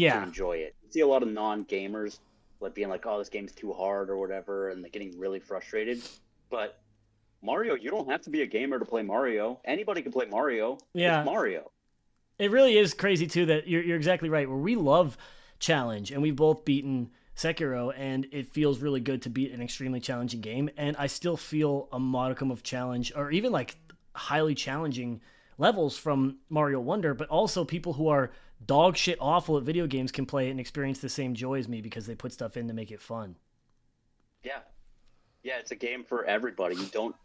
to Yeah, enjoy it. You see a lot of non-gamers like being like, "Oh, this game's too hard" or whatever, and they're getting really frustrated. But Mario, you don't have to be a gamer to play Mario. Anybody can play Mario. It's yeah. Mario. It really is crazy too that you're exactly right. Where we love challenge, and we've both beaten Sekiro, and it feels really good to beat an extremely challenging game. And I still feel a modicum of challenge, or even like highly challenging levels from Mario Wonder. But also, people who are dog shit awful at video games can play it and experience the same joy as me because they put stuff in to make it fun. Yeah, yeah, it's a game for everybody. You don't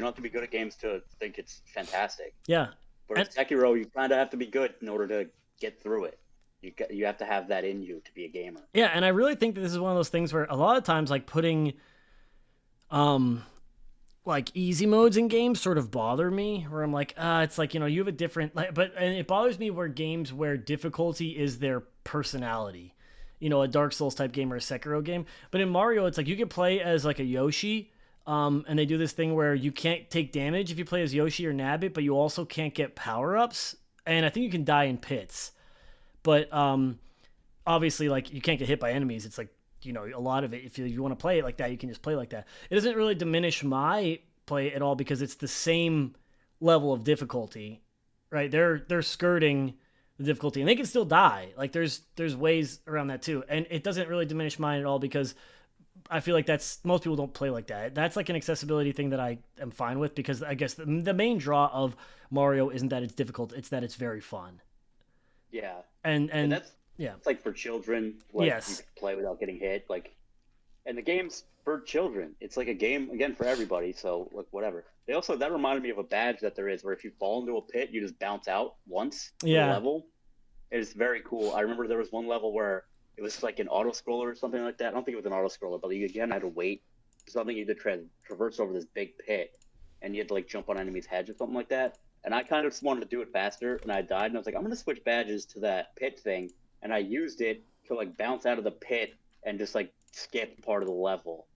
have to be good at games to think it's fantastic. Yeah, Whereas and Sekiro, you kind of have to be good in order to get through it. You have to have that in you to be a gamer. yeah, and I really think that this is one of those things where a lot of times, like putting um like easy modes in games sort of bother me where I'm like it's like you have a different like but and it bothers me where games where difficulty is their personality, a Dark Souls type game or a Sekiro game. But in Mario it's like you can play as like a Yoshi, and they do this thing where you can't take damage if you play as Yoshi or Nabbit, but you also can't get power-ups, and I think you can die in pits. But obviously like you can't get hit by enemies. It's like a lot of it, if you want to play it like that, you can just play like that. It doesn't really diminish my play at all because it's the same level of difficulty, right? They're skirting the difficulty and they can still die. Like there's ways around that too, and it doesn't really diminish mine at all because I feel like that's most people don't play like that. That's like an accessibility thing that I am fine with because I guess the main draw of Mario isn't that it's difficult, it's that it's very fun. Yeah, And and yeah. that's like for children, like you Yes. can play without getting hit. Like, and the games for children. It's like a game again for everybody. So like whatever. They also that reminded me of a badge that there is where if you fall into a pit, you just bounce out once for the Yeah. level. It is very cool. I remember there was one level where it was like an auto scroller or something like that. I don't think it was an auto scroller, but you again had to wait for something you had to traverse over this big pit, and you had to like jump on enemies' heads or something like that. And I kind of just wanted to do it faster, and I died, and I was like, I'm gonna switch badges to that pit thing, and I used it to like bounce out of the pit and just like skip part of the level.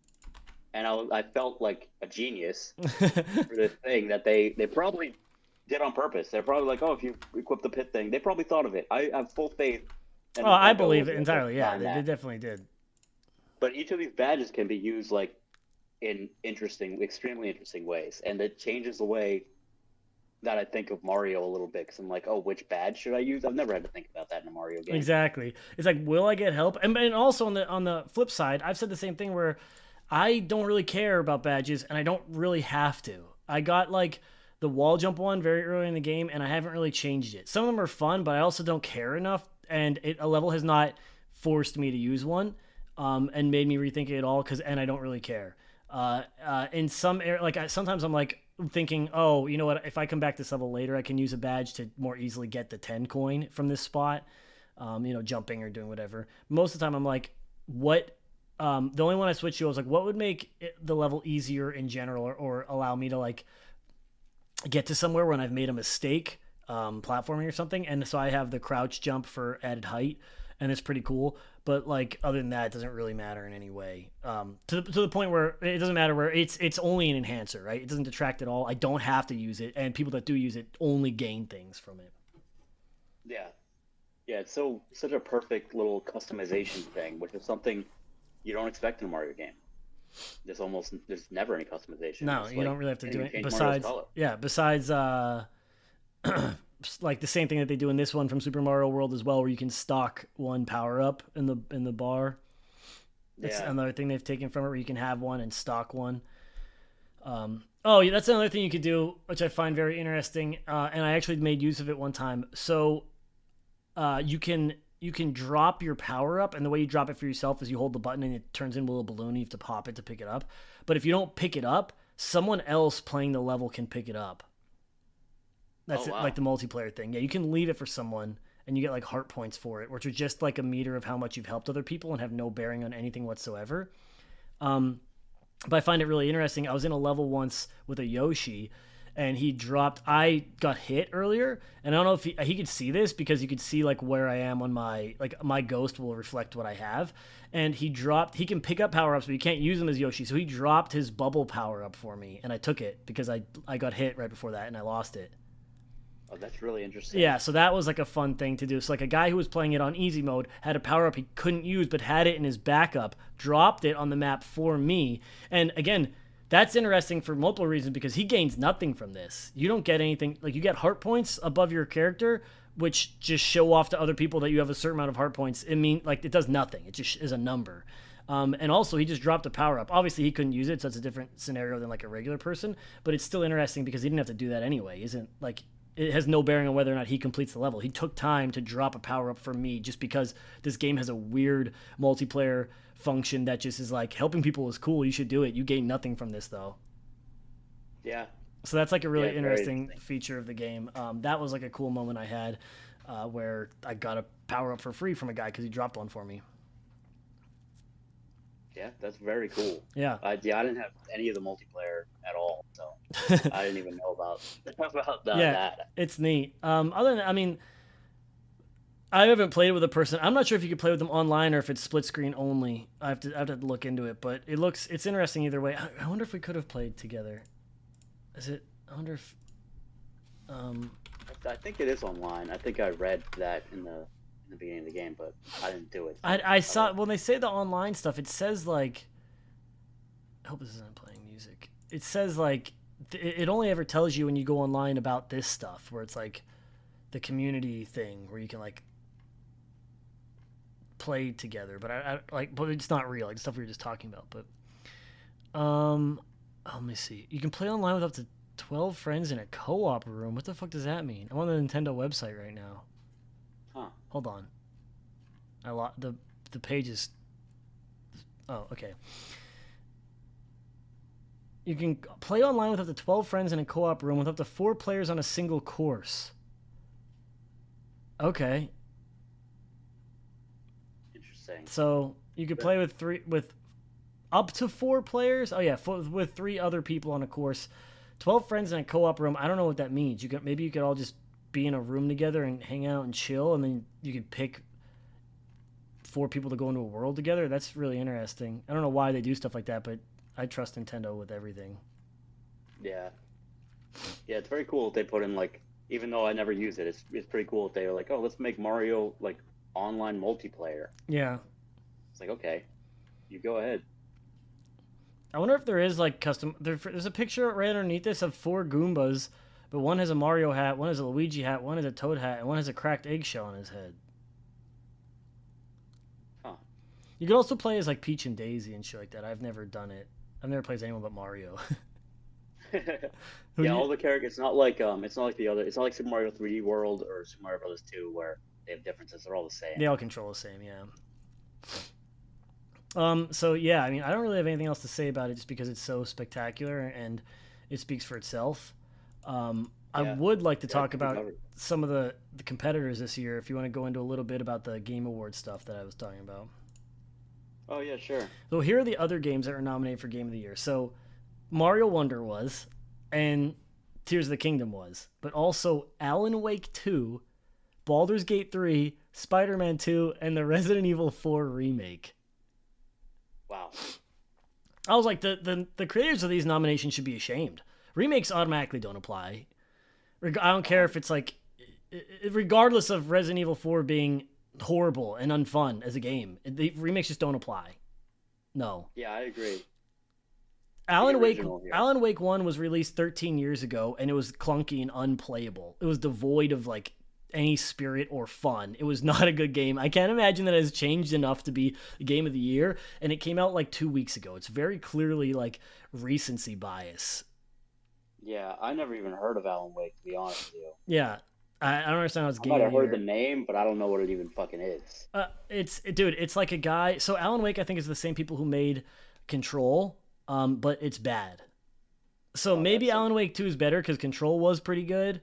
And I felt like a genius for this thing that they probably did on purpose. They're probably like, oh, if you equip the pit thing, they probably thought of it. I have full faith Oh, and I believe ability it that they entirely. Yeah, designed they that. definitely did. But each of these badges can be used like in interesting, extremely interesting ways, and it changes the way that I think of Mario a little bit. Because I'm like, oh, which badge should I use? I've never had to think about that in a Mario game. Exactly. It's like, will I get help? And also on the flip side, I've said the same thing where I don't really care about badges, and I don't really have to. I got like the wall jump one very early in the game, and I haven't really changed it. Some of them are fun, but I also don't care enough, and a level has not forced me to use one, and made me rethink it at all. And I don't really care. In some sometimes I'm like thinking, oh, you know what? If I come back this level later, I can use a badge to more easily get the 10 coin from this spot. Jumping or doing whatever. Most of the time, I'm like, what? The only one I switched to, I was like, what would make the level easier in general, or allow me to like get to somewhere when I've made a mistake, platforming or something. And so I have the crouch jump for added height, and it's pretty cool. But like other than that, it doesn't really matter in any way. To the point where it doesn't matter where it's only an enhancer, right? It doesn't detract at all. I don't have to use it, and people that do use it only gain things from it. Yeah, yeah. It's such a perfect little customization thing, which is something you don't expect in a Mario game. There's never any customization. No, It's you like don't really have to can't do even it. change Mario's Besides, color. yeah, besides like the same thing that they do in this one from Super Mario World as well, where you can stock one power up in the bar. That's Yeah, another thing they've taken from it, where you can have one and stock one. Oh, yeah, that's another thing you could do, which I find very interesting, and I actually made use of it one time. So, you can drop your power up, and the way you drop it for yourself is you hold the button and it turns into a little balloon. You have to pop it to pick it up. But if you don't pick it up, someone else playing the level can pick it up. That's oh it, wow. like the multiplayer thing. Yeah, you can leave it for someone, and you get like heart points for it, which are just like a meter of how much you've helped other people and have no bearing on anything whatsoever. Um, but I find it really interesting. I was in a level once with a Yoshi, and he dropped. I got hit earlier, and I don't know if he could see this, because you could see like where I am on my ghost will reflect what I have. And he dropped. He can pick up power ups, but you can't use them as Yoshi. So he dropped his bubble power up for me, and I took it because I got hit right before that and I lost it. Oh, that's really interesting. Yeah, so that was like a fun thing to do. So like a guy who was playing it on easy mode had a power up he couldn't use, but had it in his backup, dropped it on the map for me. And again, that's interesting for multiple reasons, because he gains nothing from this. You don't get anything. Like, you get heart points above your character, which just show off to other people that you have a certain amount of heart points. It does nothing. It just is a number. And also, he just dropped a power up. Obviously, he couldn't use it, so it's a different scenario than like a regular person. But it's still interesting because he didn't have to do that anyway. Isn't like it has no bearing on whether or not he completes the level. He took time to drop a power up for me just because this game has a weird multiplayer function that just is like, helping people is cool. You should do it. You gain nothing from this though. Yeah, So that's like a yeah, really it's very interesting interesting. feature of the game. That was like a cool moment I had, where I got a power up for free from a guy because he dropped one for me. Yeah, that's very cool. Yeah. Yeah, I didn't have any of the multiplayer at all, so I didn't even know about Yeah, that. it's neat. Other than, I mean, I haven't played it with a person. I'm not sure if you could play with them online or if it's split screen only. I have to look into it, but it's interesting either way. I wonder if we could have played together. Is it? I wonder if. Um, I think it is online. I think I read that in the beginning of the game, but I didn't do it. I saw don't- when they say the online stuff. It says like. I hope this isn't playing music. It says like it only ever tells you when you go online about this stuff, where it's like the community thing where you can like play together. But but it's not real. Like the stuff we were just talking about. But let me see. You can play online with up to 12 friends in a co-op room. What the fuck does that mean? I'm on the Nintendo website right now. Huh. Hold on. The page is. Oh, okay. You can play online with up to 12 friends in a co-op room with up to 4 players on a single course. Okay. Interesting. So you could play with up to 4 players. Oh yeah, with 3 other people on a course. 12 friends in a co-op room. I don't know what that means. Maybe you could all just be in a room together and hang out and chill, and then you could pick 4 people to go into a world together. That's really interesting. I don't know why they do stuff like that, but I trust Nintendo with everything. Yeah. Yeah, it's very cool that they put in, like, even though I never use it, it's pretty cool that they were like, oh, let's make Mario like online multiplayer. Yeah. It's like, okay, you go ahead. I wonder if there is like custom. There's a picture right underneath this of 4 Goombas, but one has a Mario hat, one has a Luigi hat, one has a Toad hat, and one has a cracked eggshell on his head. Huh. You could also play as like Peach and Daisy and shit like that. I've never done it. I've never played as anyone but Mario. Yeah, all the characters. It's not like the other. It's not like Super Mario 3D World or Super Mario Brothers 2 where they have differences. They're all the same. They all control the same, yeah. So yeah, I mean, I don't really have anything else to say about it just because it's so spectacular and it speaks for itself. I would like to talk about some of the competitors this year if you want to go into a little bit about the Game Award stuff that I was talking about. Oh yeah, sure. So here are the other games that were nominated for Game of the Year. So Mario Wonder was, and Tears of the Kingdom was, but also Alan Wake 2, Baldur's Gate 3, Spider-Man 2, and the Resident Evil 4 remake. Wow. I was like, the creators of these nominations should be ashamed. Remakes automatically don't apply. I don't care if it's like, regardless of Resident Evil 4 being horrible and unfun as a game, the remakes just don't apply. No. Yeah, I agree. Alan Wake 1 was released 13 years ago, and it was clunky and unplayable. It was devoid of like any spirit or fun. It was not a good game. I can't imagine that it has changed enough to be the game of the year, and it came out like 2 weeks ago. It's very clearly like recency bias. Yeah, I never even heard of Alan Wake, to be honest with you. Yeah, I don't understand how it's game I might of have the heard year. the name, but I don't know what it even fucking is. It's like a guy. So Alan Wake, I think, is the same people who made Control, but it's bad. So maybe Alan Wake 2 is better because Control was pretty good.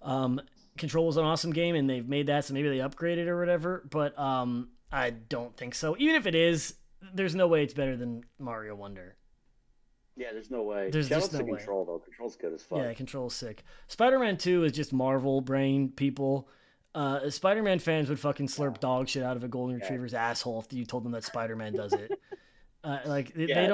Control was an awesome game, and they've made that, so maybe they upgraded or whatever. But I don't think so. Even if it is, there's no way it's better than Mario Wonder. Yeah, there's no way. There's Shout just out to no way. Control, though. Control's good as fuck. Yeah, Control's sick. Spider-Man 2 is just Marvel brain people. Spider-Man fans would fucking slurp dog shit out of a golden retriever's asshole if you told them that Spider-Man does it. They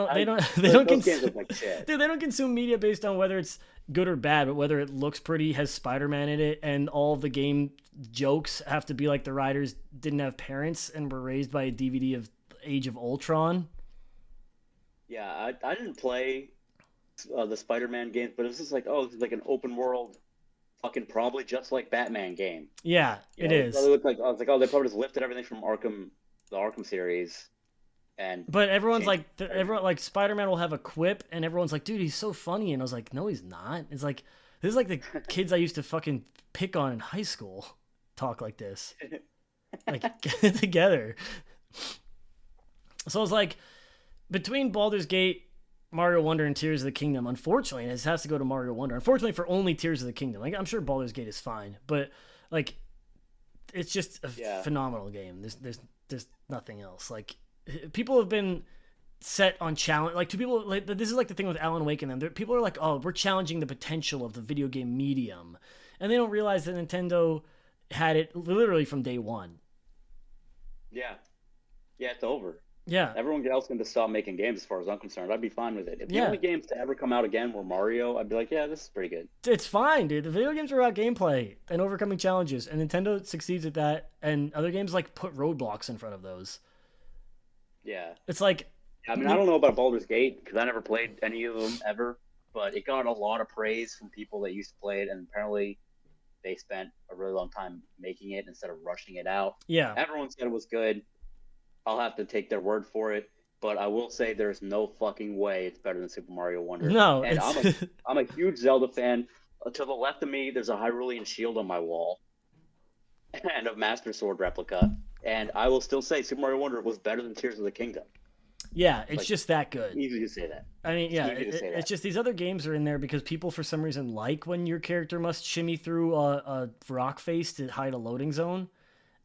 don't consume media based on whether it's good or bad, but whether it looks pretty, has Spider-Man in it, and all of the game jokes have to be like the writers didn't have parents and were raised by a DVD of Age of Ultron. Yeah, I didn't play the Spider-Man games, but it was just like, oh, this is like an open world, fucking probably just like Batman game. Yeah, it is. They look like, I was like, oh, they probably just lifted everything from the Arkham series. But everyone's like, Spider-Man will have a quip, and everyone's like, dude, he's so funny. And I was like, no, he's not. It's like, this is like the kids I used to fucking pick on in high school talk like this. Like, get it together. So I was like, between Baldur's Gate, Mario Wonder, and Tears of the Kingdom, unfortunately, and it has to go to Mario Wonder. Unfortunately for only Tears of the Kingdom. Like, I'm sure Baldur's Gate is fine, but like, it's just a phenomenal game. There's nothing else. Like, people have been set on challenge. Like, this is like the thing with Alan Wake and them. People are like, oh, we're challenging the potential of the video game medium, and they don't realize that Nintendo had it literally from day one. Yeah, it's over. Yeah. Everyone else can just stop making games as far as I'm concerned. I'd be fine with it. If the only games to ever come out again were Mario, I'd be like, yeah, this is pretty good. It's fine, dude. The video games are about gameplay and overcoming challenges, and Nintendo succeeds at that, and other games like put roadblocks in front of those. Yeah. It's like... I mean, I don't know about Baldur's Gate, because I never played any of them ever, but it got a lot of praise from people that used to play it, and apparently they spent a really long time making it instead of rushing it out. Yeah. Everyone said it was good. I'll have to take their word for it, but I will say there's no fucking way it's better than Super Mario Wonder. No, and I'm a huge Zelda fan. To the left of me, there's a Hyrulean shield on my wall, and a Master Sword replica. And I will still say Super Mario Wonder was better than Tears of the Kingdom. Yeah, it's Like, just that good. easy to say that. I mean, It's yeah, easy to say that. it's just these other games are in there because people, for some reason, like when your character must shimmy through a rock face to hide a loading zone,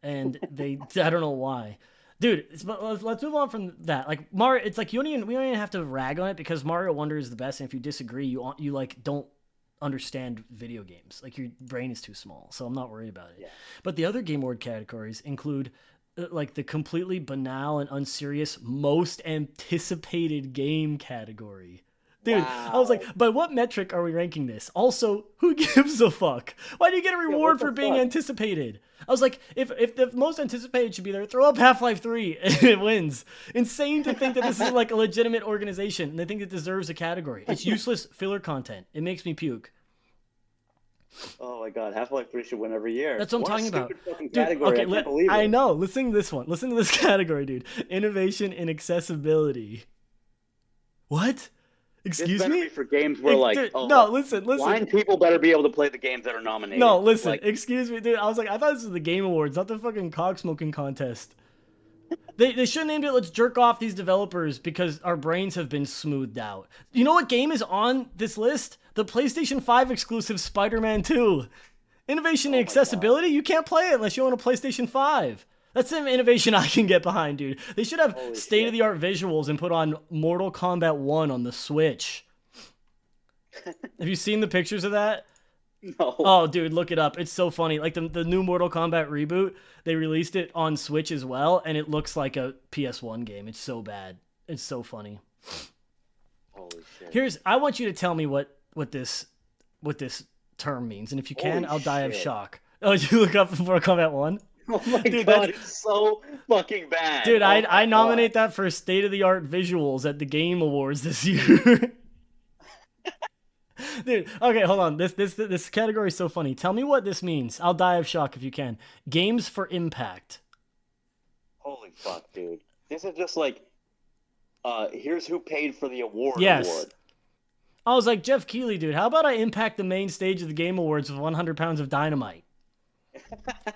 and I don't know why. Dude, but let's move on from that. Like Mario, it's like we don't even have to rag on it because Mario Wonder is the best. And if you disagree, you like don't understand video games. Like your brain is too small, so I'm not worried about it. Yeah. But the other Game Award categories include like the completely banal and unserious most anticipated game category. Dude, Wow. I was like, by what metric are we ranking this? Also, who gives a fuck? Why do you get a reward for being anticipated? I was like, if the most anticipated should be there, throw up Half-Life 3 and it wins. Insane to think that this is like a legitimate organization and they think it deserves a category. It's useless filler content. It makes me puke. Oh my god, Half-Life 3 should win every year. That's what I'm talking about. Fucking Dude, category. okay, I can't believe it. I know. Listen to this one. Listen to this category, dude. Innovation in accessibility. What? Excuse this better me? Be for games where like, dude, oh, no, listen. blind people better be able to play the games that are nominated. No, listen. Like, Excuse me, dude. I was like, I thought this was the Game Awards, not the fucking cog smoking contest. They should have named it "Let's jerk off these developers" because our brains have been smoothed out. You know what game is on this list? The PlayStation 5 exclusive Spider-Man 2. Innovation in accessibility? You can't play it unless you own a PlayStation 5. That's some innovation I can get behind, dude. They should have state-of-the-art visuals and put on Mortal Kombat 1 on the Switch. Have you seen the pictures of that? no. Oh, dude, look it up. It's so funny. Like the new Mortal Kombat reboot, they released it on Switch as well, and it looks like a PS1 game. It's so bad. It's so funny. Holy shit. I want you to tell me what this term means, and if you can, Holy I'll die of shit. shock. Oh, did you look up Mortal Kombat 1? Oh my Dude, god, it's so fucking bad. Dude, Oh my I nominate God. that for state-of-the-art visuals at the Game Awards this year. Dude, okay, hold on. This category is so funny. Tell me what this means. I'll die of shock if you can. Games for impact. Holy fuck, dude. This is just like, here's who paid for the award. Yes. I was like, Jeff Keighley, dude, how about I impact the main stage of the Game Awards with 100 pounds of dynamite?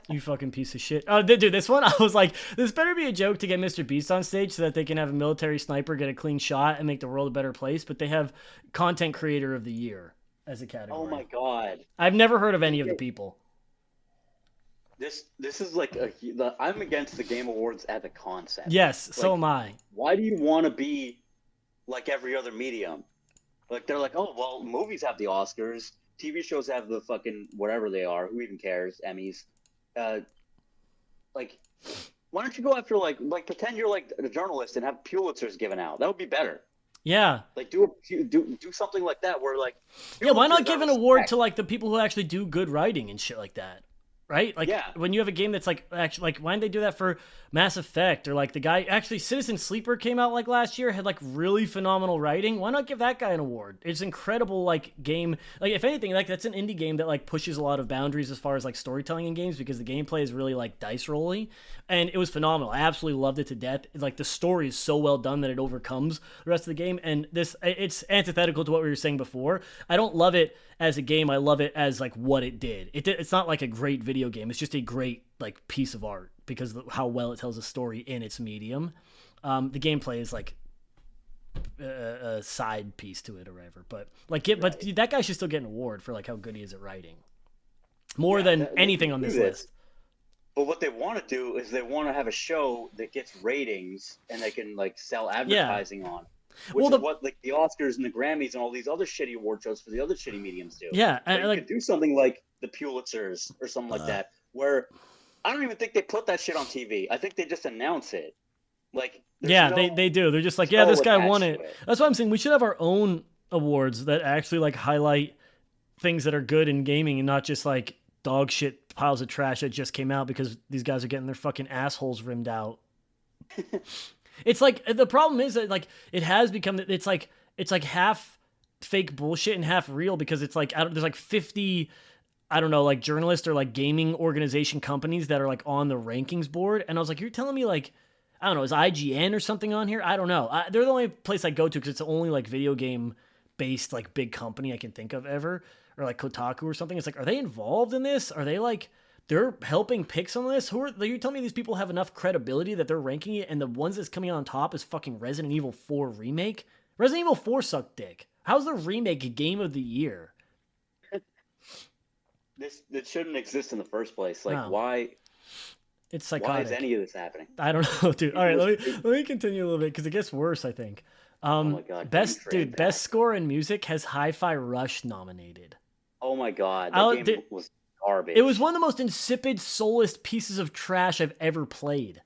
You fucking piece of shit. Oh, dude, this one, I was like, this better be a joke to get Mr. Beast on stage so that they can have a military sniper get a clean shot and make the world a better place, but they have Content Creator of the Year as a category. Oh my god. I've never heard of any of the people. This is like I'm against the Game Awards as a concept. Yes, so Like, am I. Why do you want to be like every other medium? Like they're like, oh well, movies have the Oscars, TV shows have the fucking whatever they are. Who even cares? Emmys. Like, why don't you go after like pretend you're like a journalist and have Pulitzers given out? That would be better. Yeah. Like do something like that where like Yeah, why not Pulitzers give are an award respect. to like the people who actually do good writing and shit like that? Right? Like Yeah. when you have a game that's like actually like why didn't they do that for Mass Effect or like the guy actually Citizen Sleeper came out like last year, had like really phenomenal writing. Why not give that guy an award? It's incredible like game. Like if anything, like that's an indie game that like pushes a lot of boundaries as far as like storytelling in games because the gameplay is really like dice rolly. And it was phenomenal. I absolutely loved it to death. Like the story is so well done that it overcomes the rest of the game. And it's antithetical to what we were saying before. I don't love it as a game. I love it as like what it did. It's not like a great video game. It's just a great like piece of art because of how well it tells a story in its medium. The gameplay is like a side piece to it or whatever. But like, but that guy should still get an award for like how good he is at writing, more than anything on this list. But what they want to do is they want to have a show that gets ratings and they can like sell advertising on. Which is what like the Oscars and the Grammys and all these other shitty award shows for the other shitty mediums do. Yeah, so you like could do something like the Pulitzers or something like that, where I don't even think they put that shit on TV. I think they just announce it. Like yeah, they do. They're just like, yeah, this guy won it. That's what I'm saying. We should have our own awards that actually like highlight things that are good in gaming and not just like dog shit piles of trash that just came out because these guys are getting their fucking assholes rimmed out. It's like the problem is that like it has become it's like half fake bullshit and half real because it's like there's like 50 I don't know like journalists or like gaming organization companies that are like on the rankings board and I was like you're telling me like I don't know is IGN or something on here? I don't know. They're the only place I go to because it's the only like video game based like big company I can think of ever or like Kotaku or something. It's like are they involved in this? Are they like they're helping pick some of this. Who are you telling me these people have enough credibility that they're ranking it, and the ones that's coming on top is fucking Resident Evil 4 remake? Resident Evil 4 sucked dick. How's the remake game of the year? This shouldn't exist in the first place. Like, No. why? It's psychotic. Why is any of this happening? I don't know, dude. All right, let me continue a little bit because it gets worse, I think. Oh my god! Best score in music has Hi-Fi Rush nominated. Oh my god, that game was garbage. It was one of the most insipid, soulless pieces of trash I've ever played.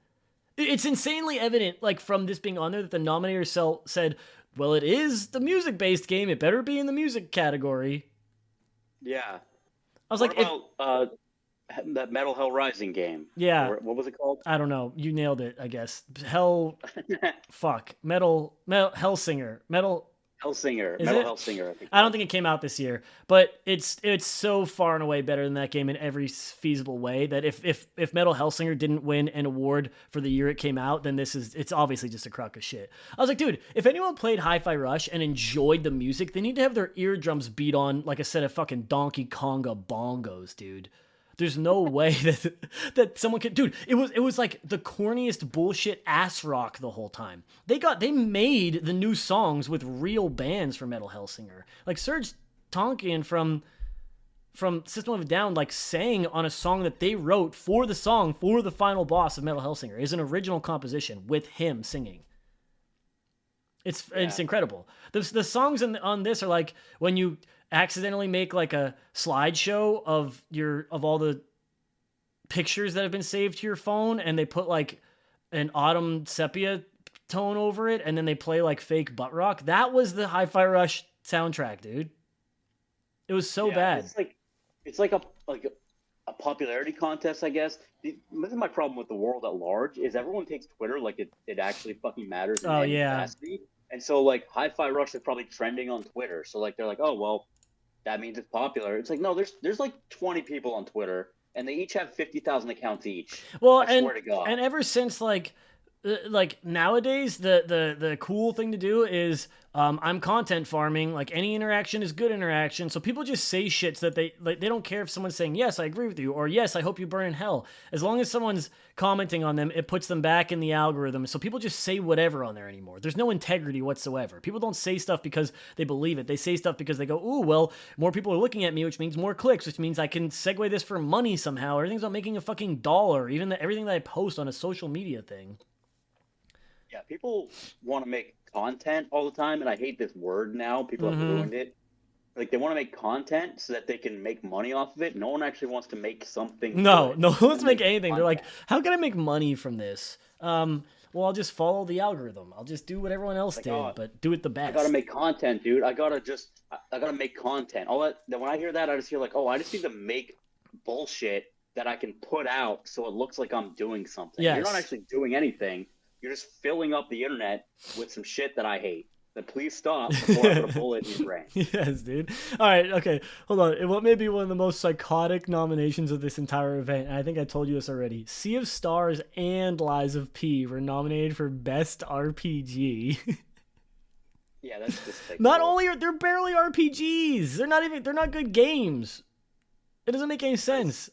It's insanely evident, like from this being on there, that the nominator said, "Well, it is the music-based game. It better be in the music category." Yeah. I was what like, about that Metal Hell Rising game? Yeah. What was it called? I don't know. You nailed it, I guess. Metal Hellsinger. Hellsinger. Is Metal it? Hellsinger. I don't think it came out this year, but it's so far and away better than that game in every feasible way that if Metal Hellsinger didn't win an award for the year it came out, then it's obviously just a crock of shit. I was like, dude, if anyone played Hi-Fi Rush and enjoyed the music, they need to have their eardrums beat on like a set of fucking Donkey Konga bongos, dude. There's no way that someone could, dude. It was like the corniest bullshit ass rock the whole time. They made the new songs with real bands for Metal Hellsinger. Like Serge Tankian from System of a Down like sang on a song that they wrote for the song for the final boss of Metal Hellsinger. Is an original composition with him singing. It's incredible. The songs on this are like when you accidentally make like a slideshow of all the pictures that have been saved to your phone, and they put like an autumn sepia tone over it, and then they play like fake butt rock. That was the Hi-Fi Rush soundtrack, dude. It was so bad. It's like a popularity contest, I guess. This is my problem with the world at large, is everyone takes Twitter like it actually fucking matters in any capacity. And so like Hi-Fi Rush is probably trending on Twitter. So like they're like, oh well, that means it's popular. It's like, no, there's like 20 people on Twitter, and they each have 50,000 accounts each. Well, I swear to God. And ever since like nowadays, the cool thing to do is I'm content farming. Like any interaction is good interaction. So people just say shit so that they don't care if someone's saying yes, I agree with you, or yes, I hope you burn in hell. As long as someone's commenting on them, it puts them back in the algorithm. So people just say whatever on there anymore. There's no integrity whatsoever. People don't say stuff because they believe it. They say stuff because they go, ooh, well, more people are looking at me, which means more clicks, which means I can segue this for money somehow. Everything's about making a fucking dollar. Even everything that I post on a social media thing. Yeah, people want to make content all the time, and I hate this word now. People have ruined it. Like, they want to make content so that they can make money off of it. No one actually wants to make something. No one wants to make anything. They're like, how can I make money from this? Well, I'll just follow the algorithm. I'll just do what everyone else did, but do it the best. I gotta make content, dude. I gotta make content. When I hear that, I just feel like, oh, I just need to make bullshit that I can put out so it looks like I'm doing something. Yes. You're not actually doing anything. You're just filling up the internet with some shit that I hate. Then please stop before I put a bullet in your brain. Yes, dude. All right, okay, hold on. What may be one of the most psychotic nominations of this entire event, and I think I told you this already, Sea of Stars and Lies of P were nominated for Best RPG. Yeah, that's just like not only they're barely RPGs. They're not good games. It doesn't make any sense.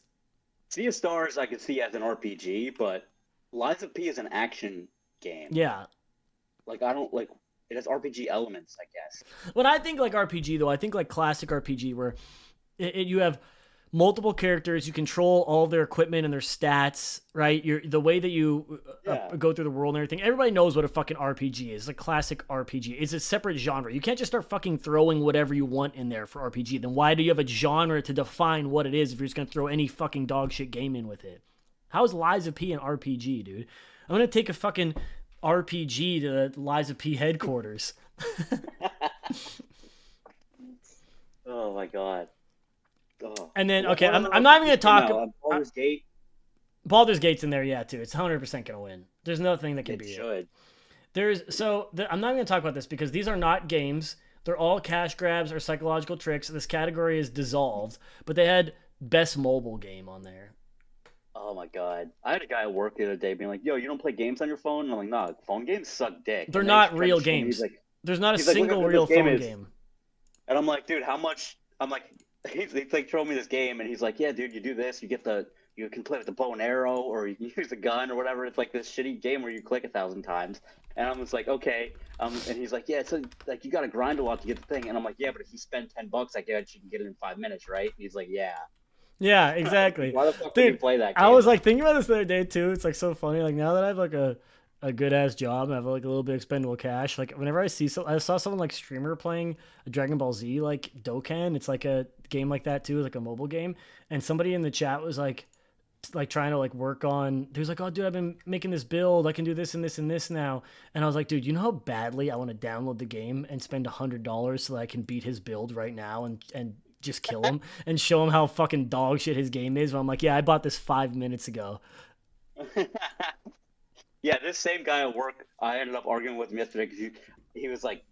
Sea of Stars I could see as an RPG, but Lies of P is an action game. Yeah. Like, I don't like it has RPG elements, I guess. When I think like RPG, though, I think like classic RPG where you have multiple characters, you control all of their equipment and their stats, right? The way that you go through the world and everything. Everybody knows what a fucking RPG is. A classic RPG. It's a separate genre. You can't just start fucking throwing whatever you want in there for RPG. Then why do you have a genre to define what it is if you're just going to throw any fucking dog shit game in with it? How is Lies of P an RPG, dude? I'm going to take a fucking RPG to the Lies of P headquarters. Oh my god. Oh. And then, okay, I'm not even going to talk... Baldur's Gate. Baldur's Gate's in there, yeah, too. It's 100% going to win. There's nothing that can beat it. I'm not going to talk about this because these are not games. They're all cash grabs or psychological tricks. This category is dissolved, but they had Best Mobile Game on there. Oh my god. I had a guy at work the other day being like, yo, you don't play games on your phone? And I'm like, nah, phone games suck dick. They're not real games. There's not a single real phone game. And I'm like, dude, how much? I'm like, he's like showing me this game, and he's like, yeah, dude, you do this, you get the you can play with the bow and arrow, or you can use a gun or whatever. It's like this shitty game where you click 1,000 times. And I'm just like, okay. And he's like, yeah, so like you got to grind a lot to get the thing. And I'm like, yeah, but if you spend $10, I guess you can get it in 5 minutes, right? And he's like, yeah. Yeah, exactly. Why the fuck would you Dude, play that I game? was like thinking about this the other day too. It's like so funny. Like now that I have like a good ass job and I have like a little bit of expendable cash, like whenever I saw someone like streamer playing a Dragon Ball Z like Dokkan. It's like a game like that too, like a mobile game. And somebody in the chat was like trying to like work on, he was like, oh dude, I've been making this build, I can do this and this and this now. And I was like, dude, you know how badly I want to download the game and spend $100 so that I can beat his build right now and just kill him and show him how fucking dog shit his game is. But I'm like, yeah, I bought this 5 minutes ago. Yeah, this same guy at work, I ended up arguing with him yesterday because he was like,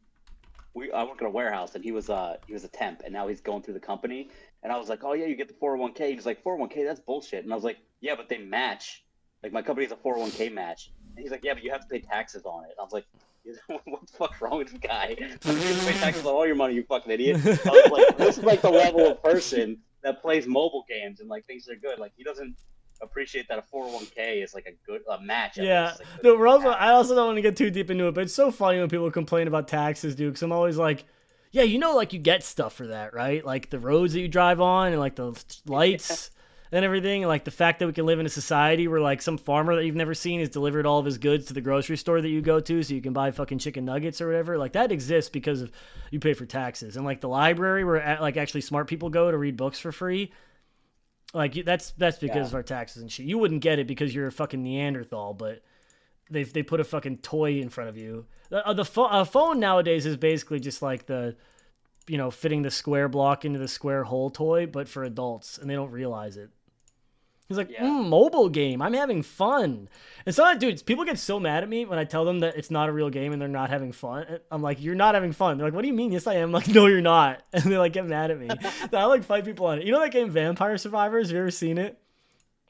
I work at a warehouse, and he was a temp, and now he's going through the company. And I was like, oh yeah, you get the 401k. He was like, 401k, that's bullshit. And I was like, yeah, but they match. Like my company's a 401k match. And he's like, yeah, but you have to pay taxes on it. And I was like, what the fuck's wrong with this guy? You have to pay taxes on all your money, you fucking idiot. I was like, this is like the level of person that plays mobile games and like thinks they're good. Like he doesn't appreciate that a 401k is like a match. Yeah, like no, I also don't want to get too deep into it, but it's so funny when people complain about taxes, dude, because I'm always like, yeah, you know, like you get stuff for that, right? Like the roads that you drive on and like the lights and everything, and like the fact that we can live in a society where like some farmer that you've never seen has delivered all of his goods to the grocery store that you go to so you can buy fucking chicken nuggets or whatever. Like that exists because of you pay for taxes. And like the library where like actually smart people go to read books for free, like that's because of our taxes and shit. You wouldn't get it because you're a fucking Neanderthal, but they put a fucking toy in front of you. A phone nowadays is basically just like the, you know, fitting the square block into the square hole toy, but for adults, and they don't realize it. He's like, mobile game. I'm having fun. And so, dude, people get so mad at me when I tell them that it's not a real game and they're not having fun. I'm like, you're not having fun. They're like, what do you mean? Yes, I am. I'm like, no, you're not. And they like get mad at me. I like fight people on it. You know that game Vampire Survivors? Have you ever seen it?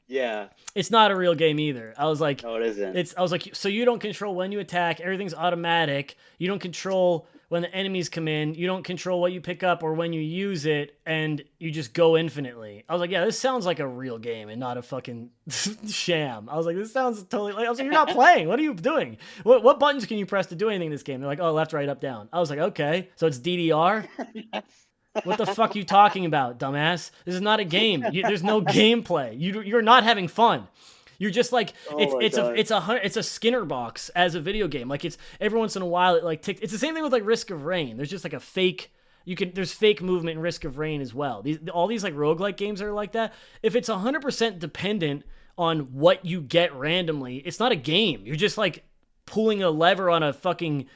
Yeah. It's not a real game either. I was like, no, it isn't. I was like, so you don't control when you attack. Everything's automatic. You don't control when the enemies come in. You don't control what you pick up or when you use it, and you just go infinitely. I was like, yeah, this sounds like a real game and not a fucking sham. I was like, this sounds totally like, I was like, you're not playing. What are you doing? What buttons can you press to do anything in this game? They're like, oh, left, right, up, down. I was like, okay, so it's DDR? Yes. What the fuck are you talking about, dumbass? This is not a game. There's no gameplay. You're not having fun. You're just like, it's a Skinner box as a video game. Like it's every once in a while it like it's the same thing with like Risk of Rain. There's just like a fake, there's fake movement in Risk of Rain as well. All these like roguelike games are like that. If it's 100% dependent on what you get randomly, it's not a game. You're just like pulling a lever on a fucking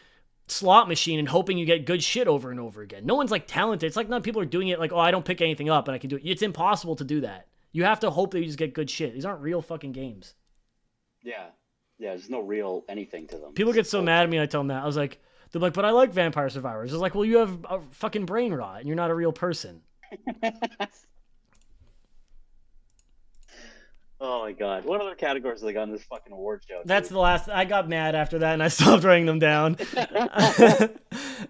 slot machine and hoping you get good shit over and over again. No one's like talented. It's like not people are doing it like, oh, I don't pick anything up and I can do it. It's impossible to do that. You have to hope that you just get good shit. These aren't real fucking games. Yeah. There's no real anything to them. People get so mad at me. I tell them that. I was like, they're like, but I like Vampire Survivors. It's like, well, you have a fucking brain rot and you're not a real person. Oh my god. What other categories have they got in this fucking award show? That's the last. I got mad after that and I stopped writing them down.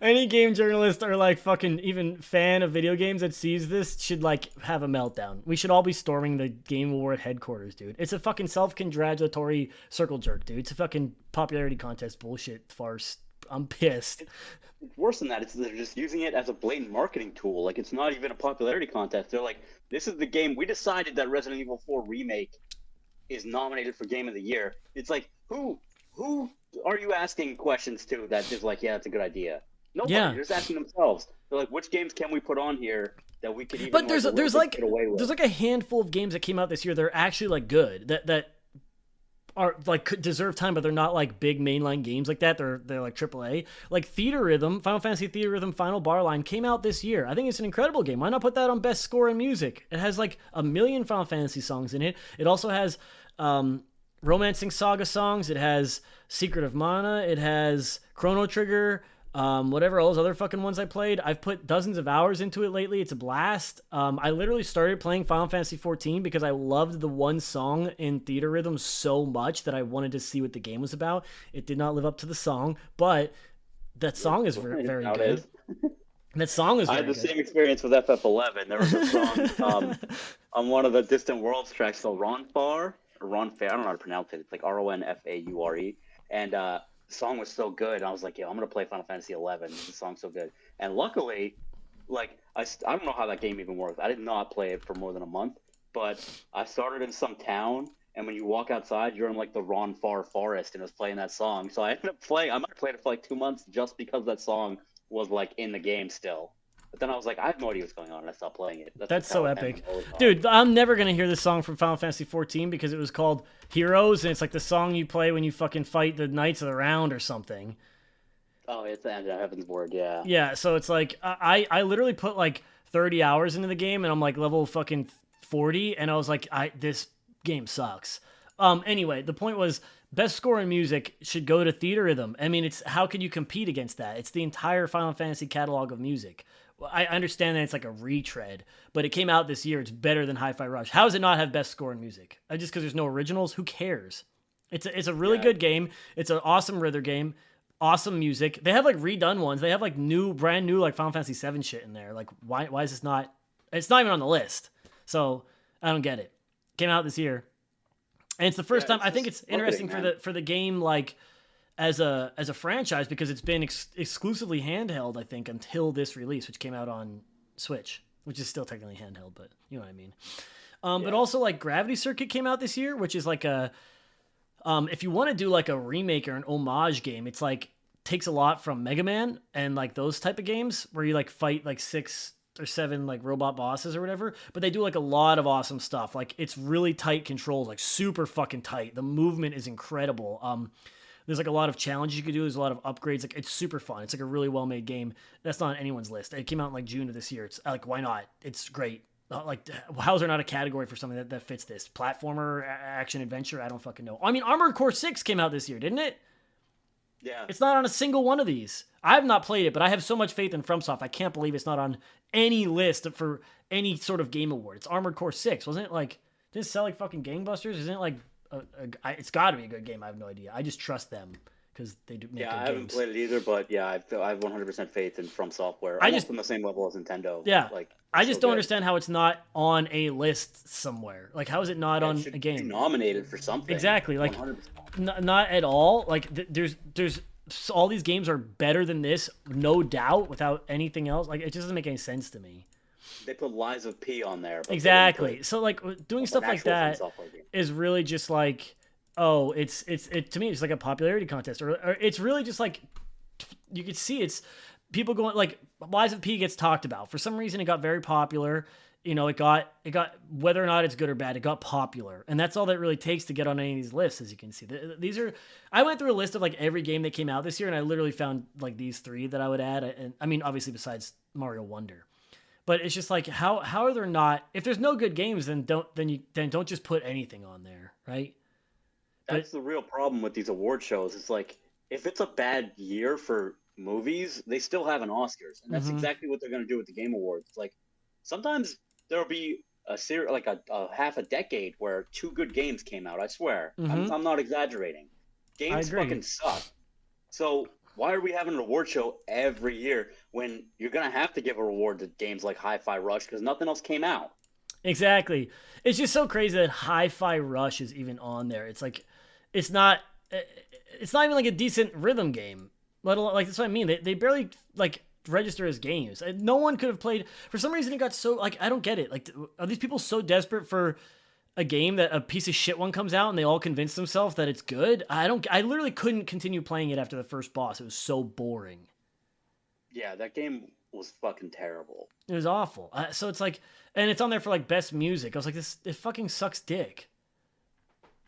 Any game journalist or like fucking even fan of video games that sees this should like have a meltdown. We should all be storming the Game Award headquarters, dude. It's a fucking self-congratulatory circle jerk, dude. It's a fucking popularity contest bullshit farce. I'm pissed. It's worse than that. They're just using it as a blatant marketing tool. Like it's not even a popularity contest. They're like, this is the game. We decided that Resident Evil 4 Remake is nominated for Game of the Year. It's like, who are you asking questions to that is like, yeah, it's a good idea? Nobody. Yeah. They're just asking themselves. They're like, which games can we put on here that we could even? But there's like get away with? There's like a handful of games that came out this year that are actually like good that are like could deserve time, but they're not like big mainline games like that. They're like AAA. Like Theater Rhythm, Final Fantasy Theater Rhythm Final Bar Line came out this year. I think it's an incredible game. Why not put that on best score in music? It has like 1 million Final Fantasy songs in it. It also has Romancing Saga songs. It has Secret of Mana. It has Chrono Trigger. Whatever all those other fucking ones I played. I've put dozens of hours into it lately. It's a blast. I literally started playing Final Fantasy 14 because I loved the one song in Theater Rhythm so much that I wanted to see what the game was about. It did not live up to the song, but that song is very, very good. That song was I had very the good. same experience with FF11. There was a song on one of the Distant Worlds tracks called Ronfar, or Ronfair. I don't know how to pronounce it. It's like Ronfaure. And the song was so good. I was like, yo, I'm going to play Final Fantasy 11. The song's so good. And luckily, like, I don't know how that game even works. I did not play it for more than a month, but I started in some town. And when you walk outside, you're in like the Ronfar forest, and it was playing that song. So I ended up playing. I might have played it for like 2 months just because that song was like in the game still. But then I was like, I have no idea what's going on, and I stopped playing it. That's That's just how so it epic. MMOs are. Dude, I'm never going to hear this song from Final Fantasy 14 because it was called Heroes, and it's like the song you play when you fucking fight the Knights of the Round or something. Oh, it's the end of Heaven's Word, yeah. Yeah, so it's like I literally put like 30 hours into the game and I'm like level fucking 40 and I was like this game sucks. Anyway, the point was best score in music should go to Theater Rhythm. I mean, it's how could you compete against that? It's the entire Final Fantasy catalog of music. Well, I understand that it's like a retread, but it came out this year. It's better than Hi-Fi Rush. How does it not have best score in music? Just because there's no originals? Who cares? It's a really Yeah, good game. It's an awesome rhythm game. Awesome music. They have like redone ones. They have like brand new like Final Fantasy 7 shit in there. Like why is this not? It's not even on the list. So I don't get it. Came out this year, and it's the first yeah, time. it's I think just it's marketing, interesting for man. the game like as a franchise because it's been exclusively handheld. I think until this release, which came out on Switch, which is still technically handheld, but you know what I mean. But Yeah. also like Gravity Circuit came out this year, which is like a if you want to do like a remake or an homage game, it's like takes a lot from Mega Man and like those type of games where you like fight like 6 or 7 like robot bosses or whatever. But they do like a lot of awesome stuff. Like it's really tight controls, like super fucking tight. The movement is incredible. There's like a lot of challenges you could do. There's a lot of upgrades. Like it's super fun. It's like a really well made game. That's not on anyone's list. It came out in like June of this year. It's like why not? It's great. Like how is there not a category for something that fits this platformer action adventure? I don't fucking know. I mean, Armored Core 6 came out this year, didn't it? Yeah. It's not on a single one of these. I have not played it, but I have so much faith in FromSoft. I can't believe it's not on any list for any sort of game award. It's Armored Core 6, wasn't it? Like didn't it sell like fucking gangbusters? Isn't it like it's got to be a good game? I have no idea. I just trust them because they do make Yeah, good I haven't games. played it either, but yeah, I have 100% faith in From Software. I just Almost on the same level as Nintendo. Yeah. Like, I it's just so don't good. understand how it's not on a list somewhere. Like, how is it not Yeah, it on a should be game? nominated for something. Exactly. Like, 100%. not at all. Like, there's all these games are better than this, no doubt, without anything else. Like, it just doesn't make any sense to me. They put Lies of P on there, but they didn't Exactly. put So, like, doing an stuff like actual From that Software game. is really just like, oh, it to me, it's like a popularity contest, or it's really just like you could see it's people going like Lies of P gets talked about for some reason. It got very popular. You know, it got whether or not it's good or bad, it got popular, and that's all that really takes to get on any of these lists. As you can see, these are I went through a list of like every game that came out this year, and I literally found like these three that I would add, and I mean obviously besides Mario Wonder. But it's just like how are there not if there's no good games then don't just put anything on there, right? But That's the real problem with these award shows. It's like if it's a bad year for movies, they still have an Oscars, and that's mhm. exactly what they're going to do with the Game Awards. It's like sometimes there'll be like a half a decade where two good games came out. I swear, Mhm. I'm not exaggerating. I Games agree. fucking suck. So why are we having an award show every year when you're gonna have to give a reward to games like Hi-Fi Rush because nothing else came out? Exactly. It's just so crazy that Hi-Fi Rush is even on there. It's like it's not it's not even like a decent rhythm game. Let alone like that's what I mean. They barely like register as games. No one could have played for some reason it got so like I don't get it. Like are these people so desperate for a game that a piece of shit one comes out and they all convince themselves that it's good? I literally couldn't continue playing it after the first boss. It was so boring. Yeah, that game was fucking terrible. It was awful. So it's like, and it's on there for like best music. I was like, this it fucking sucks dick.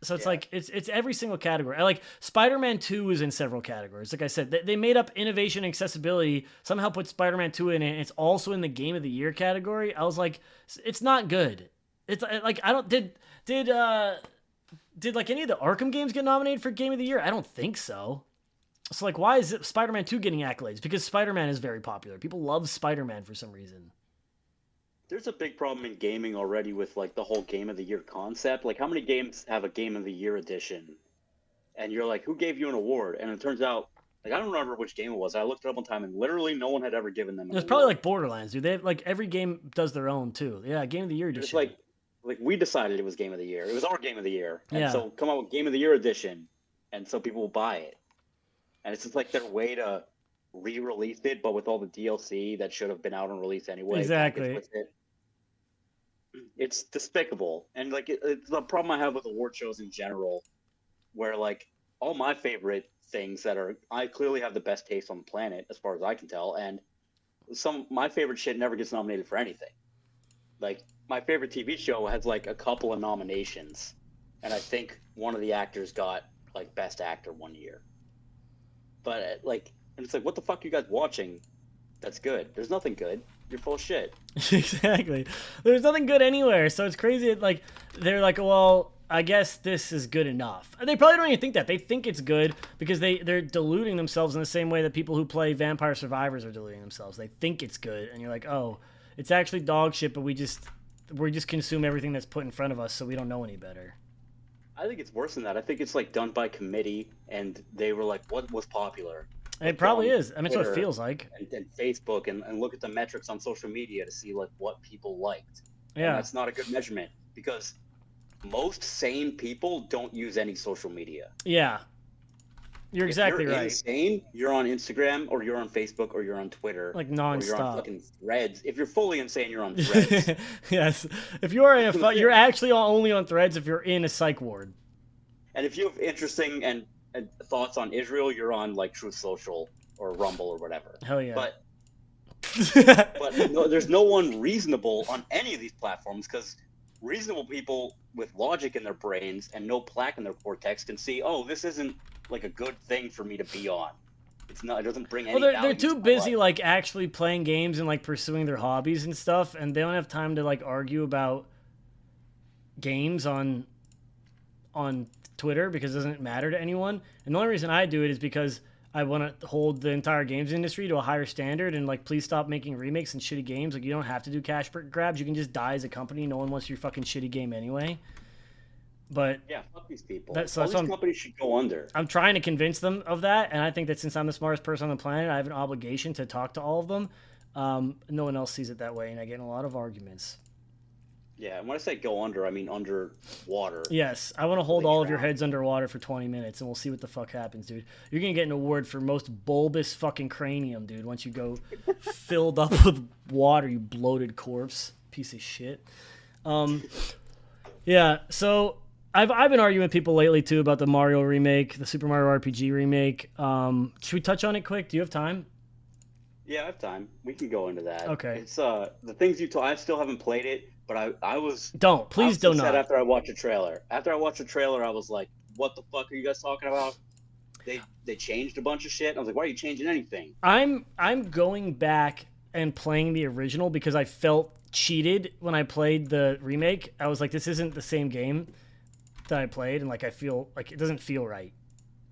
So it's Yeah, like it's every single category. I like Spider-Man 2 is in several categories. Like I said, they made up innovation and accessibility. Somehow put Spider-Man 2 in it. And it's also in the Game of the Year category. I was like, it's not good. It's like I don't did like any of the Arkham games get nominated for Game of the Year? I don't think so. So like, why is Spider-Man 2 getting accolades? Because Spider-Man is very popular. People love Spider-Man for some reason. there's a big problem in gaming already with like the whole Game of the Year concept. Like, how many games have a Game of the Year edition? And you're like, who gave you an award? And it turns out Like I don't remember which game it was. I looked it up one time, and literally no one had ever given them an It's probably award. like Borderlands, dude. They have, like every game does their own too. Yeah, Game of the Year It's edition. like we decided it was Game of the Year. It was our Game of the Year, and Yeah, so come out with Game of the Year edition, and so people will buy it. And it's just like their way to re-release it, but with all the DLC that should have been out on release anyway, packaged exactly. with it. It's despicable, and like it's the problem I have with award shows in general, where like all my favorite things that are I clearly have the best taste on the planet as far as I can tell, and some my favorite shit never gets nominated for anything. Like my favorite TV show has like a couple of nominations, and I think one of the actors got like best actor one year. But like, and it's like, what the fuck are you guys watching? That's good. There's nothing good. You're full of shit. Exactly. There's nothing good anywhere, so it's crazy. Like they're like, well, I guess this is good enough. And they probably don't even think that. They think it's good because they're deluding themselves in the same way that people who play Vampire Survivors are deluding themselves. They think it's good, and you're like, oh, it's actually dog shit, but we just consume everything that's put in front of us, so we don't know any better. I think it's worse than that. I think it's like done by committee, and they were like, what was popular? It Let's go probably on is. I mean, it's what it Twitter feels like. and Facebook and look at the metrics on social media to see like what people liked. And Yeah. that's not a good measurement because most sane people don't use any social media. Yeah. You're exactly If you're right. insane, you're on Instagram or you're on Facebook or you're on Twitter Like or you're on nonstop. fucking Threads. If you're fully insane, you're on Threads. Yes. If you are you're actually only on Threads if you're in a psych ward. And if you have interesting and thoughts on Israel, you're on like Truth Social or Rumble or whatever. Hell yeah. But no, there's no one reasonable on any of these platforms because reasonable people with logic in their brains and no plaque in their cortex can see, oh, this isn't like a good thing for me to be on. It's not. It doesn't bring any. Well, they're value too to my busy life. like actually playing games and like pursuing their hobbies and stuff, and they don't have time to like argue about games on Twitter because it doesn't matter to anyone. And the only reason I do it is because I want to hold the entire games industry to a higher standard and like please stop making remakes and shitty games. Like you don't have to do cash grabs. You can just die as a company. No one wants your fucking shitty game anyway. But Yeah, fuck these people. That's All these what companies should go under. I'm trying to convince them of that, and I think that since I'm the smartest person on the planet, I have an obligation to talk to all of them. No one else sees it that way, and I get in a lot of arguments. Yeah, and when I say go under, I mean under water. Yes, I want to hold all of your drown. heads underwater for 20 minutes, and we'll see what the fuck happens, dude. You're gonna get an award for most bulbous fucking cranium, dude. Once you go filled up with water, you bloated corpse, piece of shit. Yeah. So I've been arguing with people lately too about the Mario remake, the Super Mario RPG remake. Should we touch on it quick? Do you have time? Yeah, I have time. We can go into that. Okay. It's the things you told. I still haven't played it, but I was. Don't. Please do not. After I watched the trailer. After I watched the trailer, I was like, "What the fuck are you guys talking about?" They changed a bunch of shit. I was like, "Why are you changing anything?" I'm going back and playing the original because I felt cheated when I played the remake. I was like, this isn't the same game that I played, and like I feel like it doesn't feel right.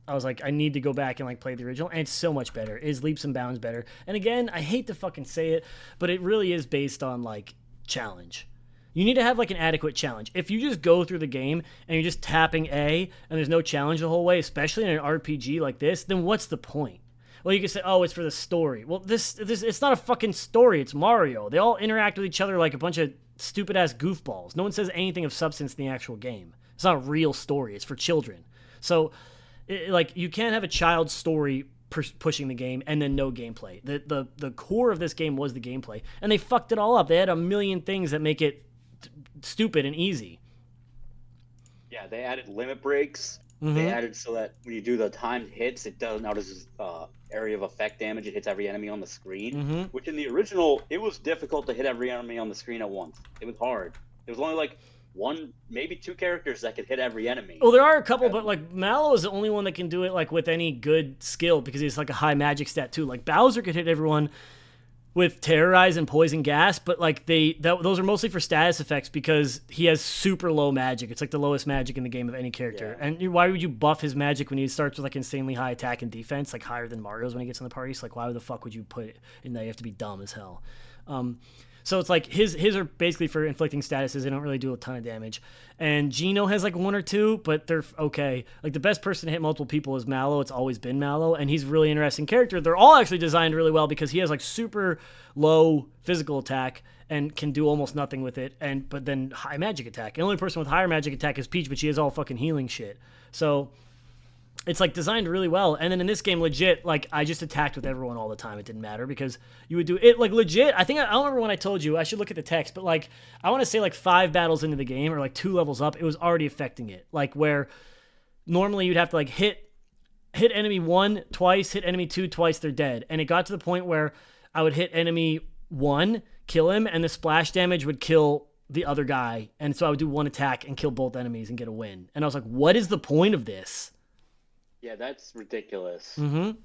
I was like, I need to go back and like play the original, and it's so much better. It is leaps and bounds better. And again, I hate to fucking say it, but it really is based on like challenge. You need to have like an adequate challenge. If you just go through the game and you're just tapping A and there's no challenge the whole way, especially in an RPG like this, then what's the point? Well, you can say, oh, it's for the story. Well, this it's not a fucking story. It's Mario. They all interact with each other like a bunch of stupid ass goofballs. No one says anything of substance in the actual game. It's not a real story. It's for children. So, like, you can't have a child's story pushing the game and then no gameplay. The core of this game was the gameplay, and they fucked it all up. They had a million things that make it stupid and easy. Yeah, they added limit breaks. Mm-hmm. They added so that when you do the timed hits, it does now does area of effect damage. It hits every enemy on the screen. Mm-hmm. Which in the original, it was difficult to hit every enemy on the screen at once. It was hard. It was only like one, maybe two characters that could hit every enemy. Well, there are a couple, but like Mallow is the only one that can do it like with any good skill because he's like a high magic stat too. Like Bowser could hit everyone with Terrorize and Poison Gas, but like those are mostly for status effects because he has super low magic. It's like the lowest magic in the game of any character. Yeah. And why would you buff his magic when he starts with like insanely high attack and defense, like higher than Mario's when he gets in the party? So like why the fuck would you put it in that? You have to be dumb as hell. So it's like his are basically for inflicting statuses. They don't really do a ton of damage. And Gino has like 1 or 2, but they're okay. Like the best person to hit multiple people is Mallow. It's always been Mallow, and he's a really interesting character. They're all actually designed really well because he has like super low physical attack and can do almost nothing with it, but then high magic attack. And the only person with higher magic attack is Peach, but she has all fucking healing shit. So it's like designed really well. And then in this game, legit, like I just attacked with everyone all the time. It didn't matter because you would do it like legit. I don't remember when I told you. I should look at the text, but like I want to say like 5 battles into the game or like 2 levels up, it was already affecting it. Like where normally you'd have to like hit enemy 1 twice, hit enemy 2 twice, they're dead. And it got to the point where I would hit enemy 1, kill him, and the splash damage would kill the other guy. And so I would do 1 attack and kill both enemies and get a win. And I was like, what is the point of this? Yeah, that's ridiculous. Mm-hmm.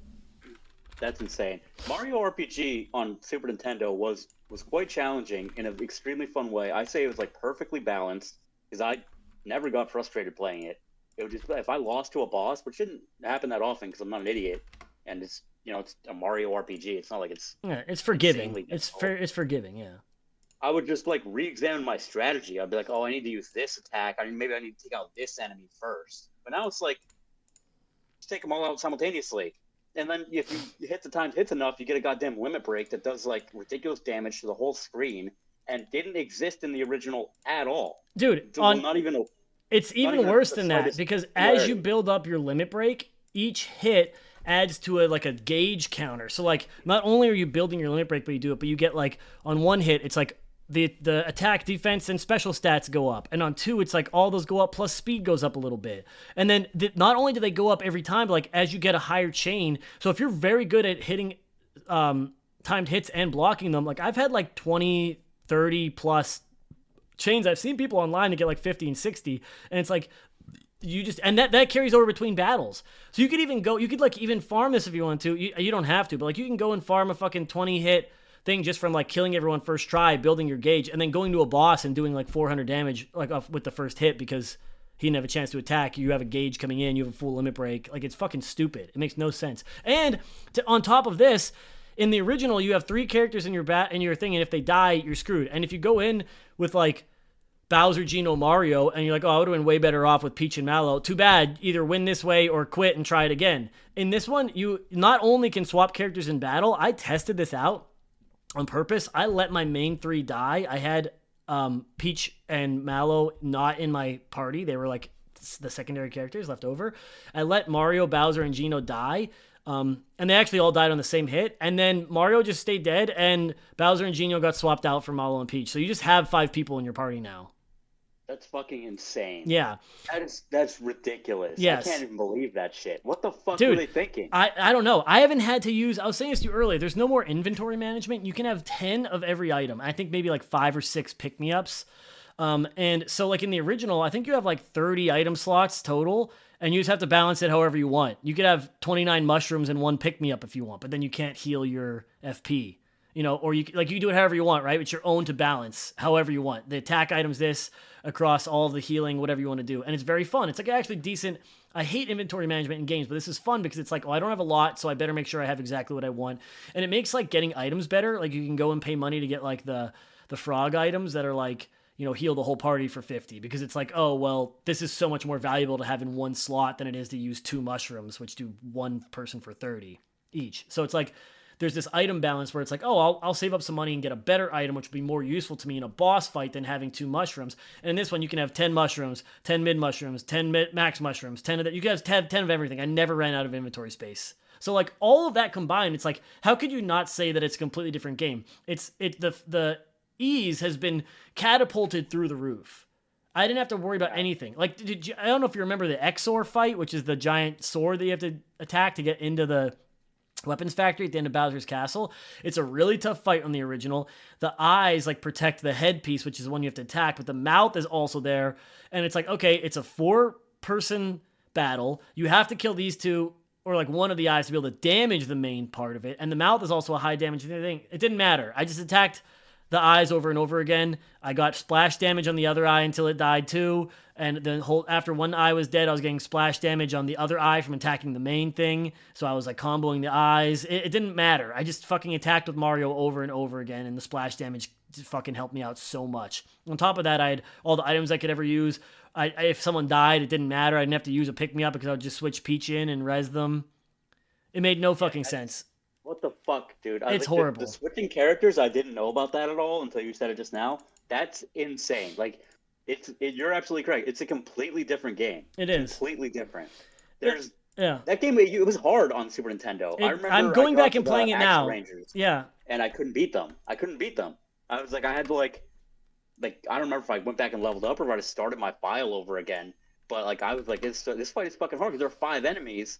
That's insane. Mario RPG on Super Nintendo was quite challenging in an extremely fun way. I say it was like perfectly balanced because I never got frustrated playing it. It would just, if I lost to a boss, which didn't happen that often because I'm not an idiot, and it's it's a Mario RPG. It's not like it's forgiving. It's forgiving. Yeah. I would just like re-examine my strategy. I'd be like, oh, I need to use this attack. Maybe I need to take out this enemy first. But now it's like, just take them all out simultaneously. And then if you hit the times hits enough, you get a goddamn limit break that does like ridiculous damage to the whole screen and didn't exist in the original at all. Dude, it's even worse than that because as you build up your limit break, each hit adds to a gauge counter. So like not only are you building your limit break, but you get like on 1 hit, it's like the attack, defense, and special stats go up. And on 2, it's like all those go up plus speed goes up a little bit. And then not only do they go up every time, but like as you get a higher chain. So if you're very good at hitting timed hits and blocking them, like I've had like 20, 30 plus chains. I've seen people online that get like 50 and 60. And it's like, and that carries over between battles. So you could even farm this if you want to. You don't have to, but like you can go and farm a fucking 20 hit thing just from like killing everyone first try, building your gauge, and then going to a boss and doing like 400 damage like with the first hit because he didn't have a chance to attack. You have a gauge coming in, you have a full limit break. Like it's fucking stupid. It makes no sense. And on top of this, in the original, you have 3 characters in your thing, and if they die, you're screwed. And if you go in with like Bowser, Gino, Mario, and you're like, oh, I would have been way better off with Peach and Mallow. Too bad. Either win this way or quit and try it again. In this one, you not only can swap characters in battle, I tested this out on purpose. I let my main 3 die. I had Peach and Mallow not in my party. They were like the secondary characters left over. I let Mario, Bowser, and Gino die. And they actually all died on the same hit. And then Mario just stayed dead, and Bowser and Gino got swapped out for Mallow and Peach. So you just have 5 people in your party now. That's fucking insane. Yeah. That's ridiculous. Yes. I can't even believe that shit. What the fuck were they thinking? I don't know. I haven't had to use, I was saying this to you earlier, there's no more inventory management. You can have 10 of every item. I think maybe like 5 or 6 pick-me-ups. And so like in the original, I think you have like 30 item slots total, and you just have to balance it however you want. You could have 29 mushrooms and 1 pick-me-up if you want, but then you can't heal your FP. Or you do it however you want, right? It's your own to balance however you want. The attack item's this across all of the healing, whatever you want to do. And it's very fun. It's like actually decent. I hate inventory management in games, but this is fun because it's like, oh, I don't have a lot, so I better make sure I have exactly what I want. And it makes like getting items better. Like you can go and pay money to get like the frog items that are like, heal the whole party for 50 because it's like, oh, well, this is so much more valuable to have in 1 slot than it is to use 2 mushrooms, which do 1 person for 30 each. So it's like, there's this item balance where it's like, oh, I'll save up some money and get a better item, which would be more useful to me in a boss fight than having 2 mushrooms. And in this one, you can have 10 mushrooms, 10 mid mushrooms, 10 max mushrooms, 10 of that. You guys have 10 of everything. I never ran out of inventory space. So like all of that combined, it's like, how could you not say that it's a completely different game? The ease has been catapulted through the roof. I didn't have to worry about anything. Like, I don't know if you remember the Exor fight, which is the giant sword that you have to attack to get into the weapons factory at the end of Bowser's Castle. It's a really tough fight on the original. The eyes like protect the headpiece, which is the one you have to attack, but the mouth is also there. And it's like, okay, it's a 4-person battle. You have to kill these 2 or like 1 of the eyes to be able to damage the main part of it. And the mouth is also a high damage thing. It didn't matter. I just attacked the eyes over and over again. I got splash damage on the other eye until it died too. And the whole after one eye was dead, I was getting splash damage on the other eye from attacking the main thing. So I was like comboing the eyes. It didn't matter. I just fucking attacked with Mario over and over again, and the splash damage just fucking helped me out so much. On top of that, I had all the items I could ever use. If someone died, it didn't matter. I didn't have to use a pick me up because I would just switch Peach in and res them. It made no fucking sense. What the fuck, dude? It's horrible. The switching characters, I didn't know about that at all until you said it just now. That's insane. Like, you're absolutely correct. It's a completely different game. It is completely different. That game. It was hard on Super Nintendo. I remember. I'm going back and playing it now. Rangers, yeah, and I couldn't beat them. I was like, I had to like I don't remember if I went back and leveled up or if I just started my file over again. But like I was like, this fight is fucking hard because there are 5 enemies,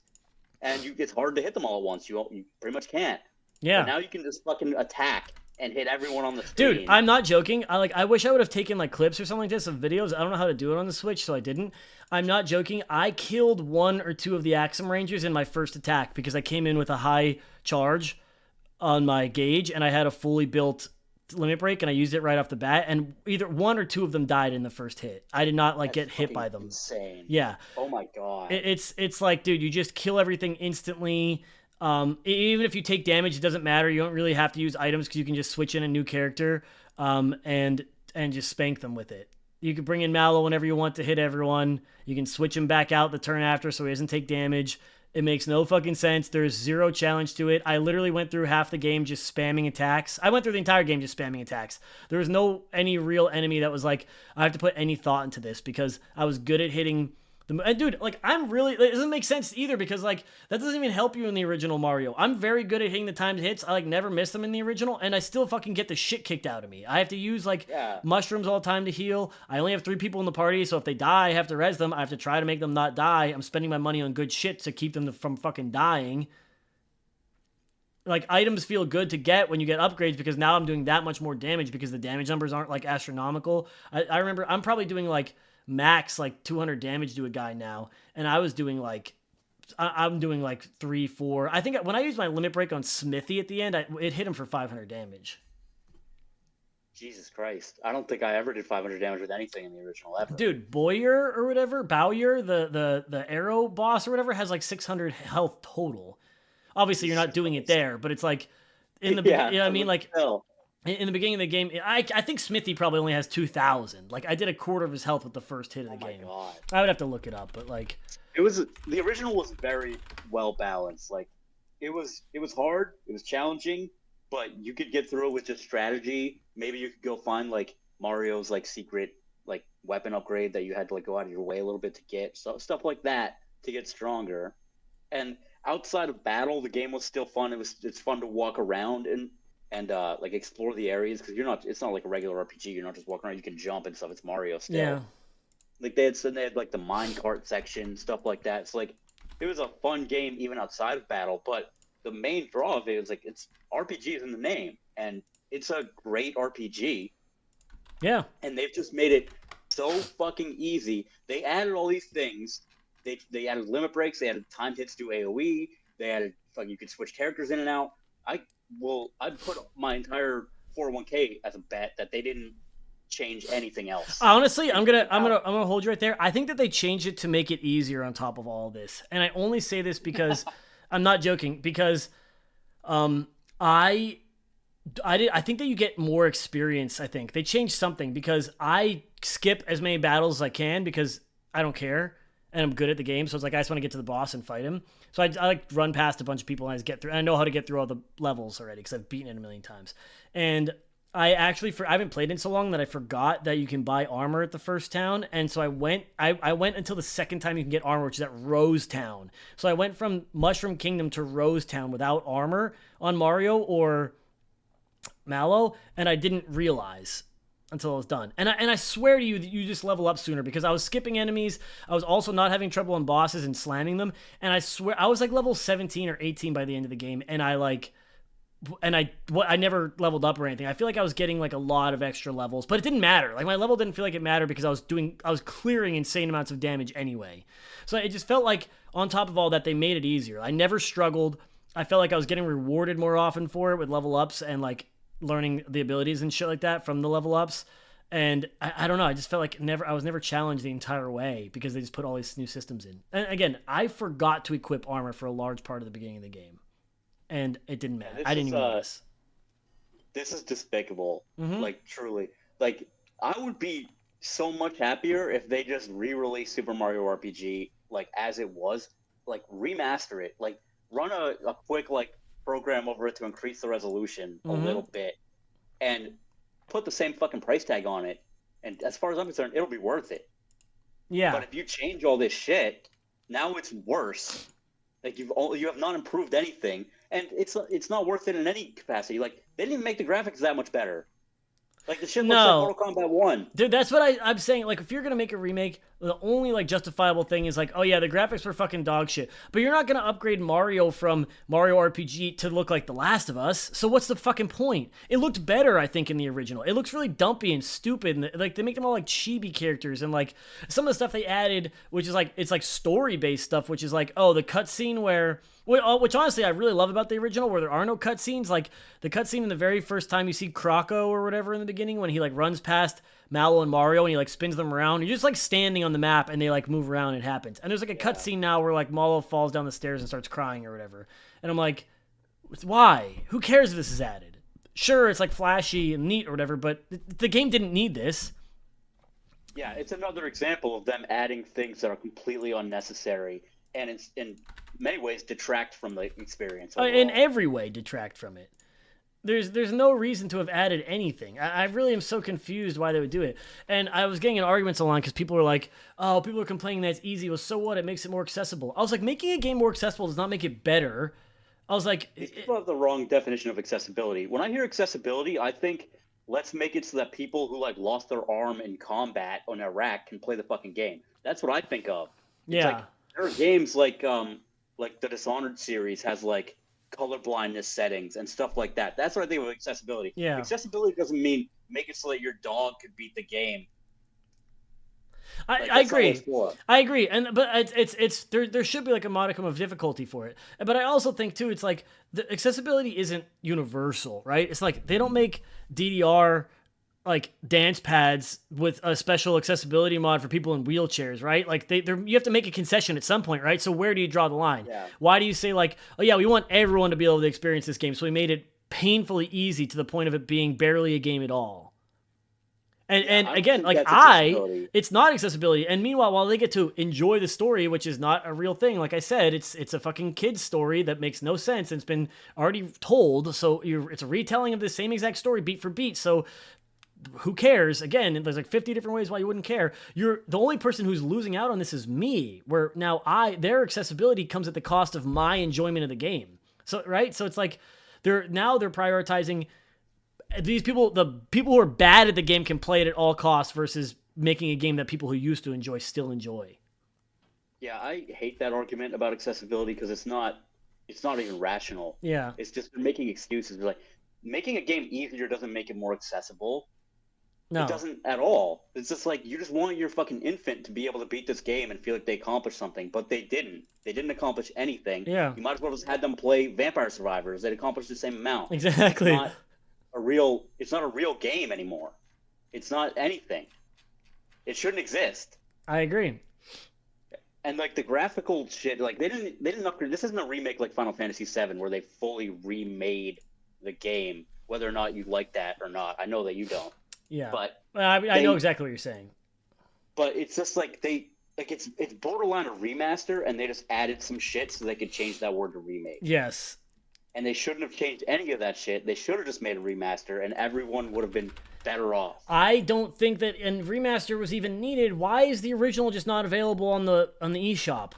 and it's hard to hit them all at once. You pretty much can't. Yeah. But now you can just fucking attack and hit everyone on the screen. Dude, I'm not joking. I wish I would have taken like clips or something like this of videos. I don't know how to do it on the Switch, so I didn't. I'm not joking. I killed 1 or 2 of the Axum Rangers in my first attack because I came in with a high charge on my gauge and I had a fully built limit break and I used it right off the bat, and either 1 or 2 of them died in the first hit. I did not get hit by them. Insane. Yeah. Oh my god. It's like, dude, you just kill everything instantly. Even if you take damage, it doesn't matter. You don't really have to use items because you can just switch in a new character, and just spank them with it. You can bring in Mallow whenever you want to hit everyone. You can switch him back out the turn after so he doesn't take damage. It makes no fucking sense. There's 0 challenge to it. I literally went through half the game just spamming attacks. I went through the entire game just spamming attacks. There was any real enemy that was like, I have to put any thought into this because I was good at hitting. And dude, like, it doesn't make sense either because, like, that doesn't even help you in the original Mario. I'm very good at hitting the timed hits. I, like, never miss them in the original, and I still fucking get the shit kicked out of me. I have to use, like, mushrooms all the time to heal. I only have 3 people in the party, so if they die, I have to res them. I have to try to make them not die. I'm spending my money on good shit to keep them from fucking dying. Like, items feel good to get when you get upgrades because now I'm doing that much more damage because the damage numbers aren't, like, astronomical. I remember I'm probably doing, like, max like 200 damage to a guy now, and I was doing like I'm doing like 3-4. I think when I used my limit break on Smithy at the end, it hit him for 500 damage. Jesus Christ, I don't think I ever did 500 damage with anything in the original ever. Dude, Bowyer or whatever, the arrow boss or whatever, has like 600 health total. Obviously you're not doing it there, but it's like in the you know what I mean, like in the beginning of the game, I think Smithy probably only has 2,000. Like, I did a quarter of his health with the first hit of the game. God. I would have to look it up, but like, the original was very well balanced. Like, it was hard, it was challenging, but you could get through it with just strategy. Maybe you could go find like Mario's like secret like weapon upgrade that you had to like go out of your way a little bit to get, so stuff like that to get stronger. And outside of battle, the game was still fun. It's fun to walk around and like explore the areas because it's not like a regular RPG. You're not just walking around. You can jump and stuff. It's Mario still. Yeah. Like they had like the minecart section, stuff like that. It's like it was a fun game even outside of battle. But the main draw of it was like it's RPG is in the name, and it's a great RPG. Yeah. And they've just made it so fucking easy. They added all these things. They added limit breaks. They added time hits to AOE. They added you could switch characters in and out. I'd put my entire 401k as a bet that they didn't change anything else. Honestly, I'm gonna hold you right there. I think that they changed it to make it easier on top of all this, and I only say this because I'm not joking. Because I think that you get more experience. I think they changed something because I skip as many battles as I can because I don't care. And I'm good at the game, so it's like I just want to get to the boss and fight him. So I like run past a bunch of people and I just get through. And I know how to get through all the levels already because I've beaten it a million times. And I haven't played it in so long that I forgot that you can buy armor at the first town. And so I went until the second time you can get armor, which is at Rose Town. So I went from Mushroom Kingdom to Rose Town without armor on Mario or Mallow, and I didn't realize until I was done. And I swear to you that you just level up sooner because I was skipping enemies. I was also not having trouble on bosses and slamming them. And I swear I was like level 17 or 18 by the end of the game. And I never leveled up or anything. I feel like I was getting like a lot of extra levels, but it didn't matter. Like my level didn't feel like it mattered because I was clearing insane amounts of damage anyway. So it just felt like on top of all that, they made it easier. I never struggled. I felt like I was getting rewarded more often for it with level ups and like learning the abilities and shit like that from the level ups. And I don't know. I just felt like I was never challenged the entire way because they just put all these new systems in. And again, I forgot to equip armor for a large part of the beginning of the game, and it didn't matter. I didn't even notice. This is despicable. Mm-hmm. Like truly, like I would be so much happier if they just re-released Super Mario RPG like as it was, like remaster it, like run a quick like program over it to increase the resolution a little bit, and put the same fucking price tag on it. And as far as I'm concerned, it'll be worth it. Yeah. But if you change all this shit, now it's worse. Like you have not improved anything, and it's not worth it in any capacity. Like they didn't even make the graphics that much better. Like the shit looks like Mortal Kombat 1. Dude, that's what I'm saying. Like, if you're going to make a remake, the only, like, justifiable thing is, like, oh, yeah, the graphics were fucking dog shit. But you're not going to upgrade Mario from Mario RPG to look like The Last of Us. So what's the fucking point? It looked better, I think, in the original. It looks really dumpy and stupid. And, like, they make them all, like, chibi characters. And, like, some of the stuff they added, which is, like, it's, like, story-based stuff, which is, like, oh, the cutscene where... Which honestly I really love about the original, where there are no cutscenes. Like the cutscene in the very first time you see Croco or whatever in the beginning, when he like runs past Mallow and Mario and he like spins them around. You're just like standing on the map and they like move around and it happens. And there's like a cutscene now where like Mallow falls down the stairs and starts crying or whatever. And I'm like, why? Who cares if this is added? Sure, it's like flashy and neat or whatever, but the game didn't need this. Yeah, it's another example of them adding things that are completely unnecessary. And it's in many ways detract from the experience. In every way, detract from it. There's no reason to have added anything. I really am so confused why they would do it. And I was getting in arguments online because people were like, oh, people are complaining that it's easy. Well, so what? It makes it more accessible. I was like, making a game more accessible does not make it better. I was like... People have the wrong definition of accessibility. When I hear accessibility, I think, let's make it so that people who like lost their arm in combat on Iraq can play the fucking game. That's what I think of. It's like, there are games like the Dishonored series has like color blindness settings and stuff like that. That's what I think of accessibility. Yeah. Accessibility doesn't mean make it so that your dog could beat the game. I agree. I agree. But it's there should be like a modicum of difficulty for it. But I also think too, it's like the accessibility isn't universal, right? It's like they don't make DDR like dance pads with a special accessibility mod for people in wheelchairs, right? Like you have to make a concession at some point, right? So where do you draw the line? Yeah. Why do you say like, oh yeah, we want everyone to be able to experience this game, so we made it painfully easy to the point of it being barely a game at all? And again, like it's not accessibility. And meanwhile, while they get to enjoy the story, which is not a real thing, like I said, it's a fucking kid's story that makes no sense and it's been already told. So it's a retelling of the same exact story, beat for beat. So who cares? Again, there's like 50 different ways why you wouldn't care. You're the only person who's losing out on this is me, where now their accessibility comes at the cost of my enjoyment of the game. So, right? So it's like they're prioritizing these people, the people who are bad at the game can play it at all costs versus making a game that people who used to enjoy still enjoy. Yeah, I hate that argument about accessibility because it's not even rational. Yeah. It's just they're making excuses. They're like, making a game easier doesn't make it more accessible. No. It doesn't at all. It's just like you just want your fucking infant to be able to beat this game and feel like they accomplished something, but they didn't. They didn't accomplish anything. Yeah. You might as well just had them play Vampire Survivors. They'd accomplish the same amount. Exactly. It's not a real game anymore. It's not anything. It shouldn't exist. I agree. And like the graphical shit, like they didn't upgrade. This isn't a remake like Final Fantasy VII where they fully remade the game, whether or not you like that or not. I know that you don't. Yeah, but I know exactly what you're saying. But it's just like it's borderline a remaster, and they just added some shit so they could change that word to remake. Yes. And they shouldn't have changed any of that shit. They should have just made a remaster, and everyone would have been better off. I don't think that a remaster was even needed. Why is the original just not available on the eShop?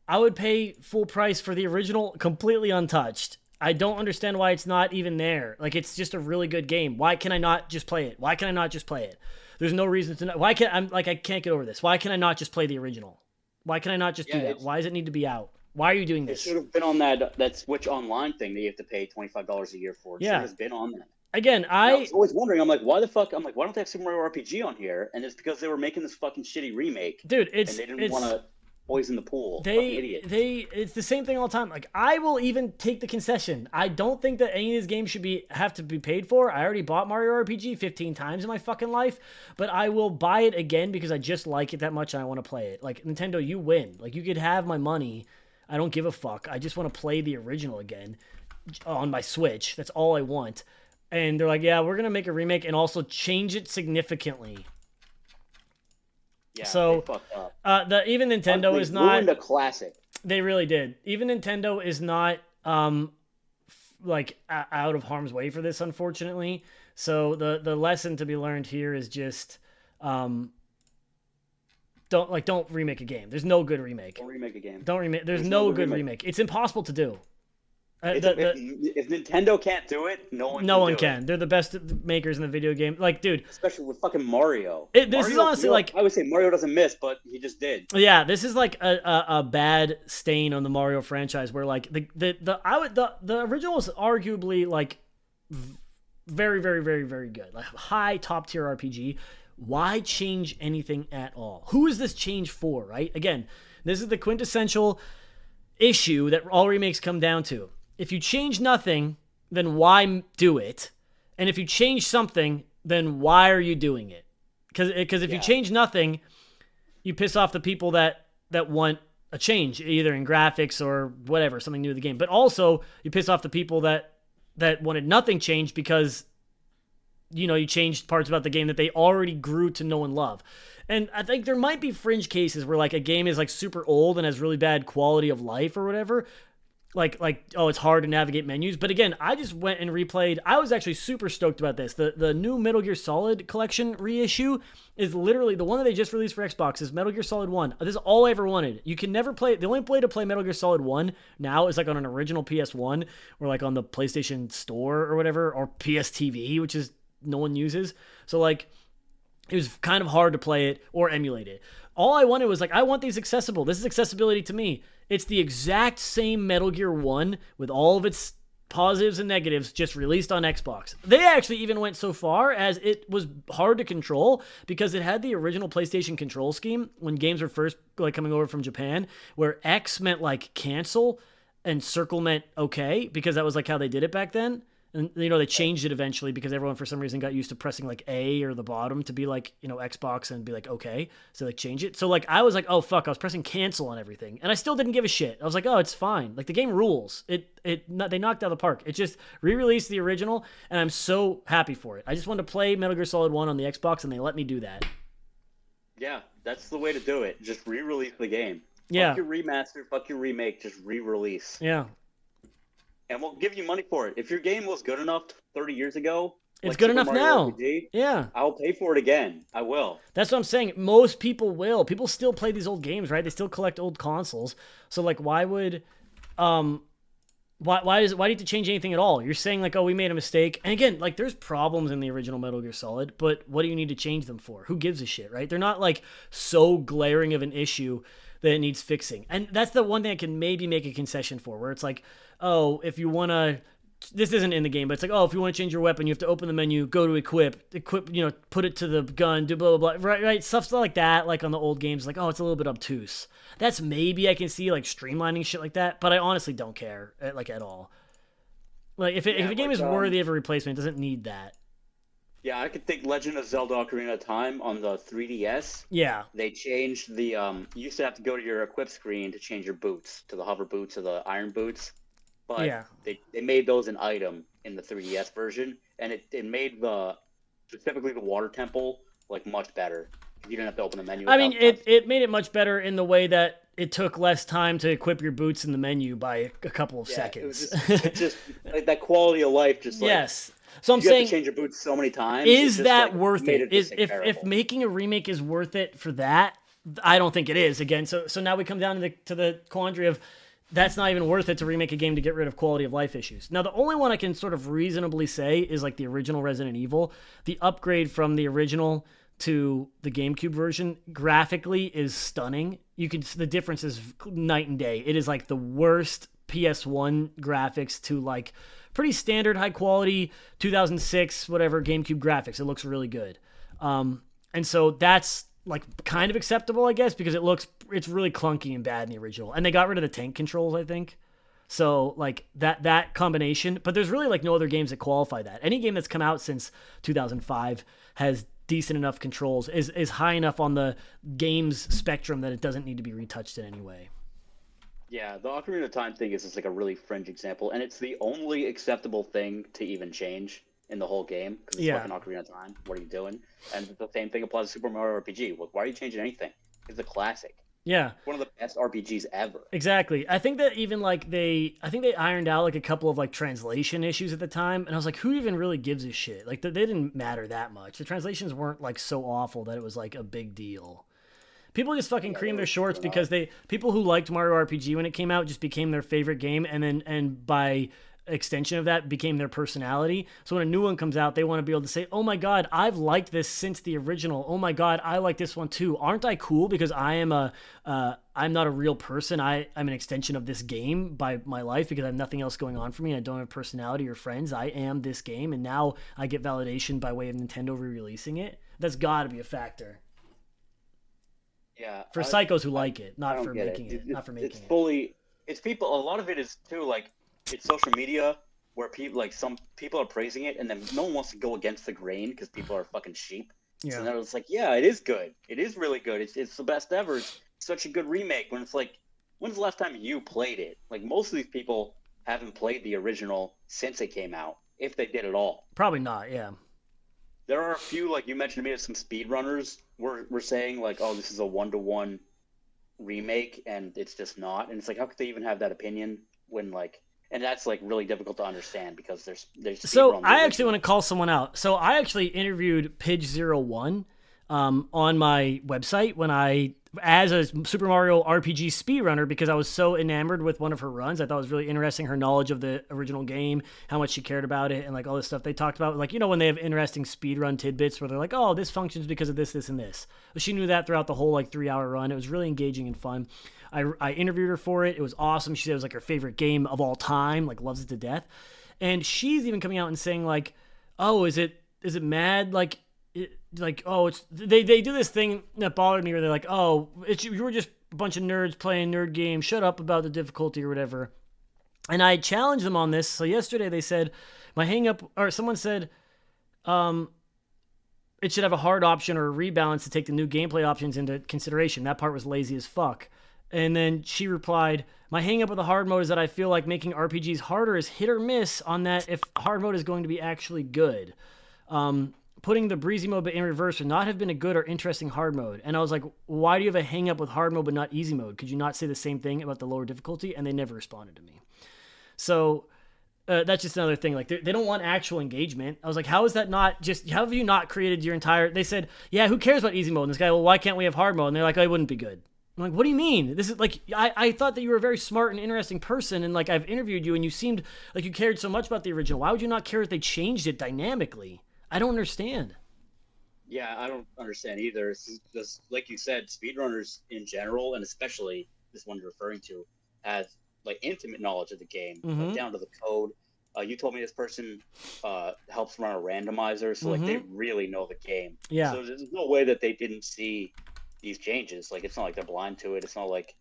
I would pay full price for the original completely untouched. I don't understand why it's not even there. Like, it's just a really good game. Why can I not just play it? Why can I not just play it? There's no reason to not. I can't get over this. Why can I not just play the original? Why can I not just do that? Why does it need to be out? Why are you doing this? It should have been on that Switch Online thing that you have to pay $25 a year for. It should have been on that. Again, I was always wondering, I'm like, why the fuck? I'm like, why don't they have Super Mario RPG on here? And it's because they were making this fucking shitty remake. Dude, and they didn't want to poison the pool. Fucking idiots. It's the same thing all the time. Like, I will even take the concession. I don't think that any of these games should have to be paid for. I already bought Mario RPG 15 times in my fucking life, but I will buy it again because I just like it that much and I want to play it. Like, Nintendo, you win. Like, you could have my money. I don't give a fuck. I just want to play the original again on my Switch. That's all I want. And they're like, yeah, we're going to make a remake and also change it significantly. Yeah, so they fucked up. Even Nintendo is not ruined a classic. They really did. Even Nintendo is not like out of harm's way for this, unfortunately. So the lesson to be learned here is just don't remake a game. There's no good remake. Don't remake a game. Don't remake. There's no good remake. It's impossible to do. If Nintendo can't do it, no one can. They're the best makers in the video game. Like, dude, especially with fucking Mario. This is honestly like, I would say Mario doesn't miss, but he just did. Yeah, this is like a bad stain on the Mario franchise, where like the original is arguably like very, very, very, very good, like high top tier RPG. Why change anything at all? Who is this change for? Right? Again, this is the quintessential issue that all remakes come down to. If you change nothing, then why do it? And if you change something, then why are you doing it? Because if you change nothing, you piss off the people that want a change, either in graphics or whatever, something new to the game. But also, you piss off the people that wanted nothing changed because, you changed parts about the game that they already grew to know and love. And I think there might be fringe cases where like a game is like super old and has really bad quality of life or whatever. Like, it's hard to navigate menus. But again, I just went and replayed. I was actually super stoked about this. The new Metal Gear Solid collection reissue is literally the one that they just released for Xbox is Metal Gear Solid 1. This is all I ever wanted. You can never play. The only way to play Metal Gear Solid 1 now is like on an original PS1 or like on the PlayStation Store or whatever, or PS TV, which is no one uses. So like, it was kind of hard to play it or emulate it. All I wanted was like, I want these accessible. This is accessibility to me. It's the exact same Metal Gear 1 with all of its positives and negatives just released on Xbox. They actually even went so far as it was hard to control because it had the original PlayStation control scheme when games were first like coming over from Japan, where X meant like cancel and circle meant okay, because that was like how they did it back then. And, they changed it eventually because everyone for some reason got used to pressing like A or the bottom to be like, Xbox and be like, okay. So like change it. So like, I was like, oh fuck, I was pressing cancel on everything. And I still didn't give a shit. I was like, oh, it's fine. Like the game rules. They knocked out of the park. It just re-released the original and I'm so happy for it. I just wanted to play Metal Gear Solid 1 on the Xbox and they let me do that. Yeah, that's the way to do it. Just re-release the game. Yeah. Fuck your remaster, fuck your remake, just re-release. Yeah. And we'll give you money for it. If your game was good enough 30 years ago, it's good enough now. RPG, yeah. I'll pay for it again. I will. That's what I'm saying. Most people will. People still play these old games, right? They still collect old consoles. So like, why would, why do you have to change anything at all? You're saying like, oh, we made a mistake. And again, like there's problems in the original Metal Gear Solid, but what do you need to change them for? Who gives a shit, right? They're not like so glaring of an issue that it needs fixing. And that's the one thing I can maybe make a concession for, where it's like, oh, if you want to, this isn't in the game, but it's like, oh, if you want to change your weapon, you have to open the menu, go to equip, put it to the gun, do blah, blah, blah, right? Stuff like that, like on the old games, like, oh, it's a little bit obtuse. That's maybe I can see, like, streamlining shit like that, but I honestly don't care, like, at all. Like, if a game is worthy of a replacement, it doesn't need that. Yeah, I could think Legend of Zelda Ocarina of Time on the 3DS. Yeah. They changed the, you used to have to go to your equip screen to change your boots, to the hover boots or the iron boots. But yeah. they made those an item in the 3DS version, and it made specifically the water temple, like, much better. You didn't have to open the menu. I mean, it made it much better in the way that it took less time to equip your boots in the menu by a couple of seconds. It just like that quality of life, just like, yes. So I'm you saying, have to change your boots so many times. Is that worth it? If making a remake is worth it for that, I don't think it is. Again, so now we come down to the quandary of that's not even worth it to remake a game to get rid of quality of life issues. Now, the only one I can sort of reasonably say is like the original Resident Evil. The upgrade from the original to the GameCube version graphically is stunning. The difference is night and day. It is like the worst PS1 graphics to like pretty standard high quality 2006 whatever GameCube graphics. It looks really good. And so that's like kind of acceptable, I guess, because it's really clunky and bad in the original, and they got rid of the tank controls, I think. So like that combination, but there's really like no other games that qualify that. Any game that's come out since 2005 has decent enough controls, is high enough on the game's spectrum that it doesn't need to be retouched in any way. Yeah, the Ocarina of Time thing is just like a really fringe example, and it's the only acceptable thing to even change in the whole game because it's fucking Ocarina of Time. What are you doing? And the same thing applies to Super Mario RPG. Why are you changing anything? It's a classic. Yeah, one of the best RPGs ever. Exactly. I think that even like I think they ironed out like a couple of like translation issues at the time, and I was like, who even really gives a shit? Like they didn't matter that much. The translations weren't like so awful that it was like a big deal. People just fucking cream their shorts because people who liked Mario RPG when it came out just became their favorite game, and by extension of that became their personality. So when a new one comes out, they want to be able to say, oh my god, I've liked this since the original. Oh my god, I like this one too. Aren't I cool because I'm not a real person. I'm an extension of this game by my life because I have nothing else going on for me and I don't have personality or friends. I am this game, and now I get validation by way of Nintendo re-releasing it. That's got to be a factor. Yeah, for psychos who like it, not for making it. Not for making it. It's people. A lot of it is too like it's social media where people like some people are praising it, and then no one wants to go against the grain because people are fucking sheep. Yeah. So then it's like, yeah, it is good. It is really good. It's the best ever. It's such a good remake. When it's like, when's the last time you played it? Like most of these people haven't played the original since it came out, if they did at all. Probably not. Yeah. There are a few, like you mentioned to me, some speedrunners were saying like, oh, this is a 1-to-1 remake, and it's just not. And it's like, how could they even have that opinion when like, and that's like really difficult to understand because there's So I actually want to call someone out. So I actually interviewed Pidge01 on my website as a Super Mario RPG speedrunner because I was so enamored with one of her runs. I thought it was really interesting, her knowledge of the original game, how much she cared about it, and like all this stuff they talked about. Like, you know, when they have interesting speedrun tidbits where they're like, oh, this functions because of this, this, and this. But she knew that throughout the whole like 3-hour run. It was really engaging and fun. I interviewed her for it. It was awesome. She said it was like her favorite game of all time, like loves it to death. And she's even coming out and saying like, oh, is it mad? Like, it's they do this thing that bothered me where they're like, oh, you were just a bunch of nerds playing nerd games, shut up about the difficulty or whatever. And I challenged them on this. So yesterday they said someone said it should have a hard option or a rebalance to take the new gameplay options into consideration. That part was lazy as fuck. And then she replied, my hang up with the hard mode is that I feel like making RPGs harder is hit or miss on that if hard mode is going to be actually good. Putting the breezy mode but in reverse would not have been a good or interesting hard mode. And I was like, why do you have a hang up with hard mode but not easy mode? Could you not say the same thing about the lower difficulty? And they never responded to me. So that's just another thing. Like they don't want actual engagement. I was like, how is that not just, how have you not created your entire, they said, yeah, who cares about easy mode? And this guy, well, why can't we have hard mode? And they're like, oh, it wouldn't be good. I'm like, what do you mean? This is like, I thought that you were a very smart and interesting person, and like I've interviewed you and you seemed like you cared so much about the original. Why would you not care if they changed it dynamically? I don't understand. Yeah, I don't understand either. It's just, like you said, speedrunners in general, and especially this one you're referring to, have like intimate knowledge of the game, like, down to the code. You told me this person helps run a randomizer, so like they really know the game. Yeah. So there's no way that they didn't see these changes. Like it's not like they're blind to it. It's not like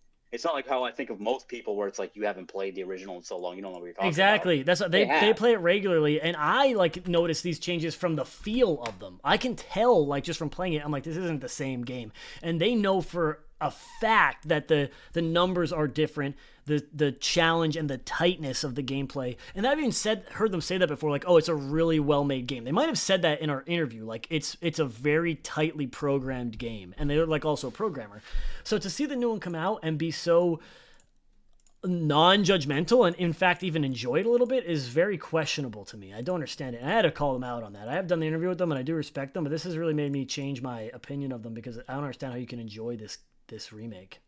how I think of most people where it's like you haven't played the original in so long you don't know what you're talking exactly. about. That's what they play it regularly, and I like notice these changes from the feel of them. I can tell like just from playing it, I'm like, this isn't the same game. And they know for a fact that the numbers are different, the challenge and the tightness of the gameplay. And I've even heard them say that before, like, oh, it's a really well-made game. They might have said that in our interview, like it's a very tightly programmed game, and they're like also a programmer. So to see the new one come out and be so non-judgmental and in fact even enjoy it a little bit is very questionable to me. I don't understand it. And I had to call them out on that. I have done the interview with them and I do respect them, but this has really made me change my opinion of them because I don't understand how you can enjoy this remake.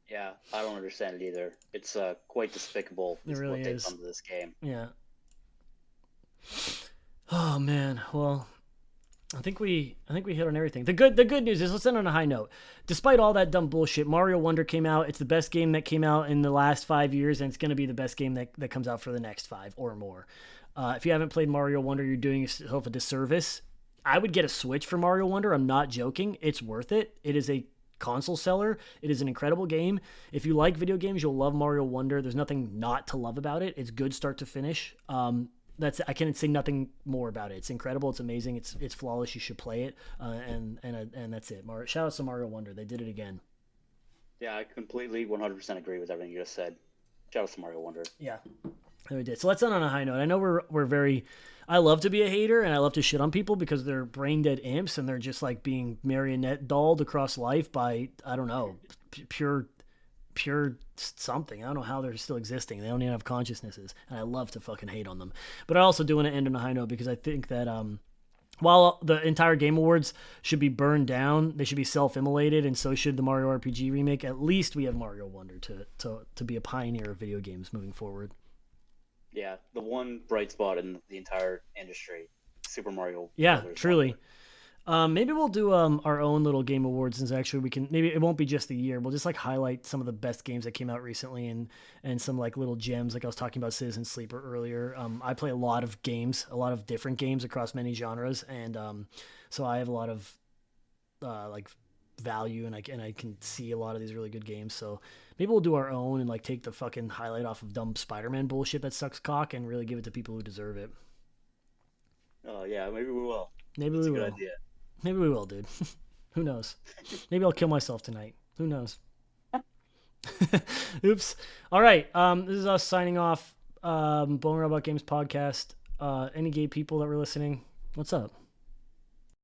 Yeah, I don't understand it either. It's quite despicable. It really what they've is. done to this game. Yeah. Oh man. Well, I think we hit on everything. The good news is, let's end on a high note. Despite all that dumb bullshit, Mario Wonder came out. It's the best game that came out in the last 5 years, and it's going to be the best game that comes out for the next 5 or more. If you haven't played Mario Wonder, you're doing yourself a disservice. I would get a Switch for Mario Wonder. I'm not joking. It's worth it. It is a console seller. It is an incredible game. If you like video games, you'll love Mario Wonder. There's nothing not to love about it. It's good start to finish. I can't say nothing more about it. It's incredible. It's amazing. It's flawless. You should play it. And that's it. Shout out to Mario Wonder. They did it again. Yeah, I completely 100% agree with everything you just said. Shout out to Mario Wonder. Yeah, we did. So let's end on a high note. I know we're very. I love to be a hater and I love to shit on people because they're brain dead imps and they're just like being marionette dolled across life by, I don't know, pure something. I don't know how they're still existing. They don't even have consciousnesses, and I love to fucking hate on them. But I also do want to end on a high note because I think that while the entire Game Awards should be burned down, they should be self-immolated, and so should the Mario RPG remake. At least we have Mario Wonder to be a pioneer of video games moving forward. Yeah, the one bright spot in the entire industry, Super Mario. Yeah, Brothers truly. Wonder. Maybe we'll do our own little Game Awards, since actually we can. Maybe it won't be just the year. We'll just like highlight some of the best games that came out recently and some like little gems. Like I was talking about Citizen Sleeper earlier. I play a lot of games, a lot of different games across many genres, and so I have a lot of like value, and I can see a lot of these really good games. So maybe we'll do our own and like take the fucking highlight off of dumb Spider-Man bullshit that sucks cock and really give it to people who deserve it. Oh yeah, maybe we will. Maybe That's we a will. good idea. Maybe we will, dude. Who knows? Maybe I'll kill myself tonight. Who knows? Oops. All right. This is us signing off. Bone Robot Games podcast. Any gay people that were listening, what's up?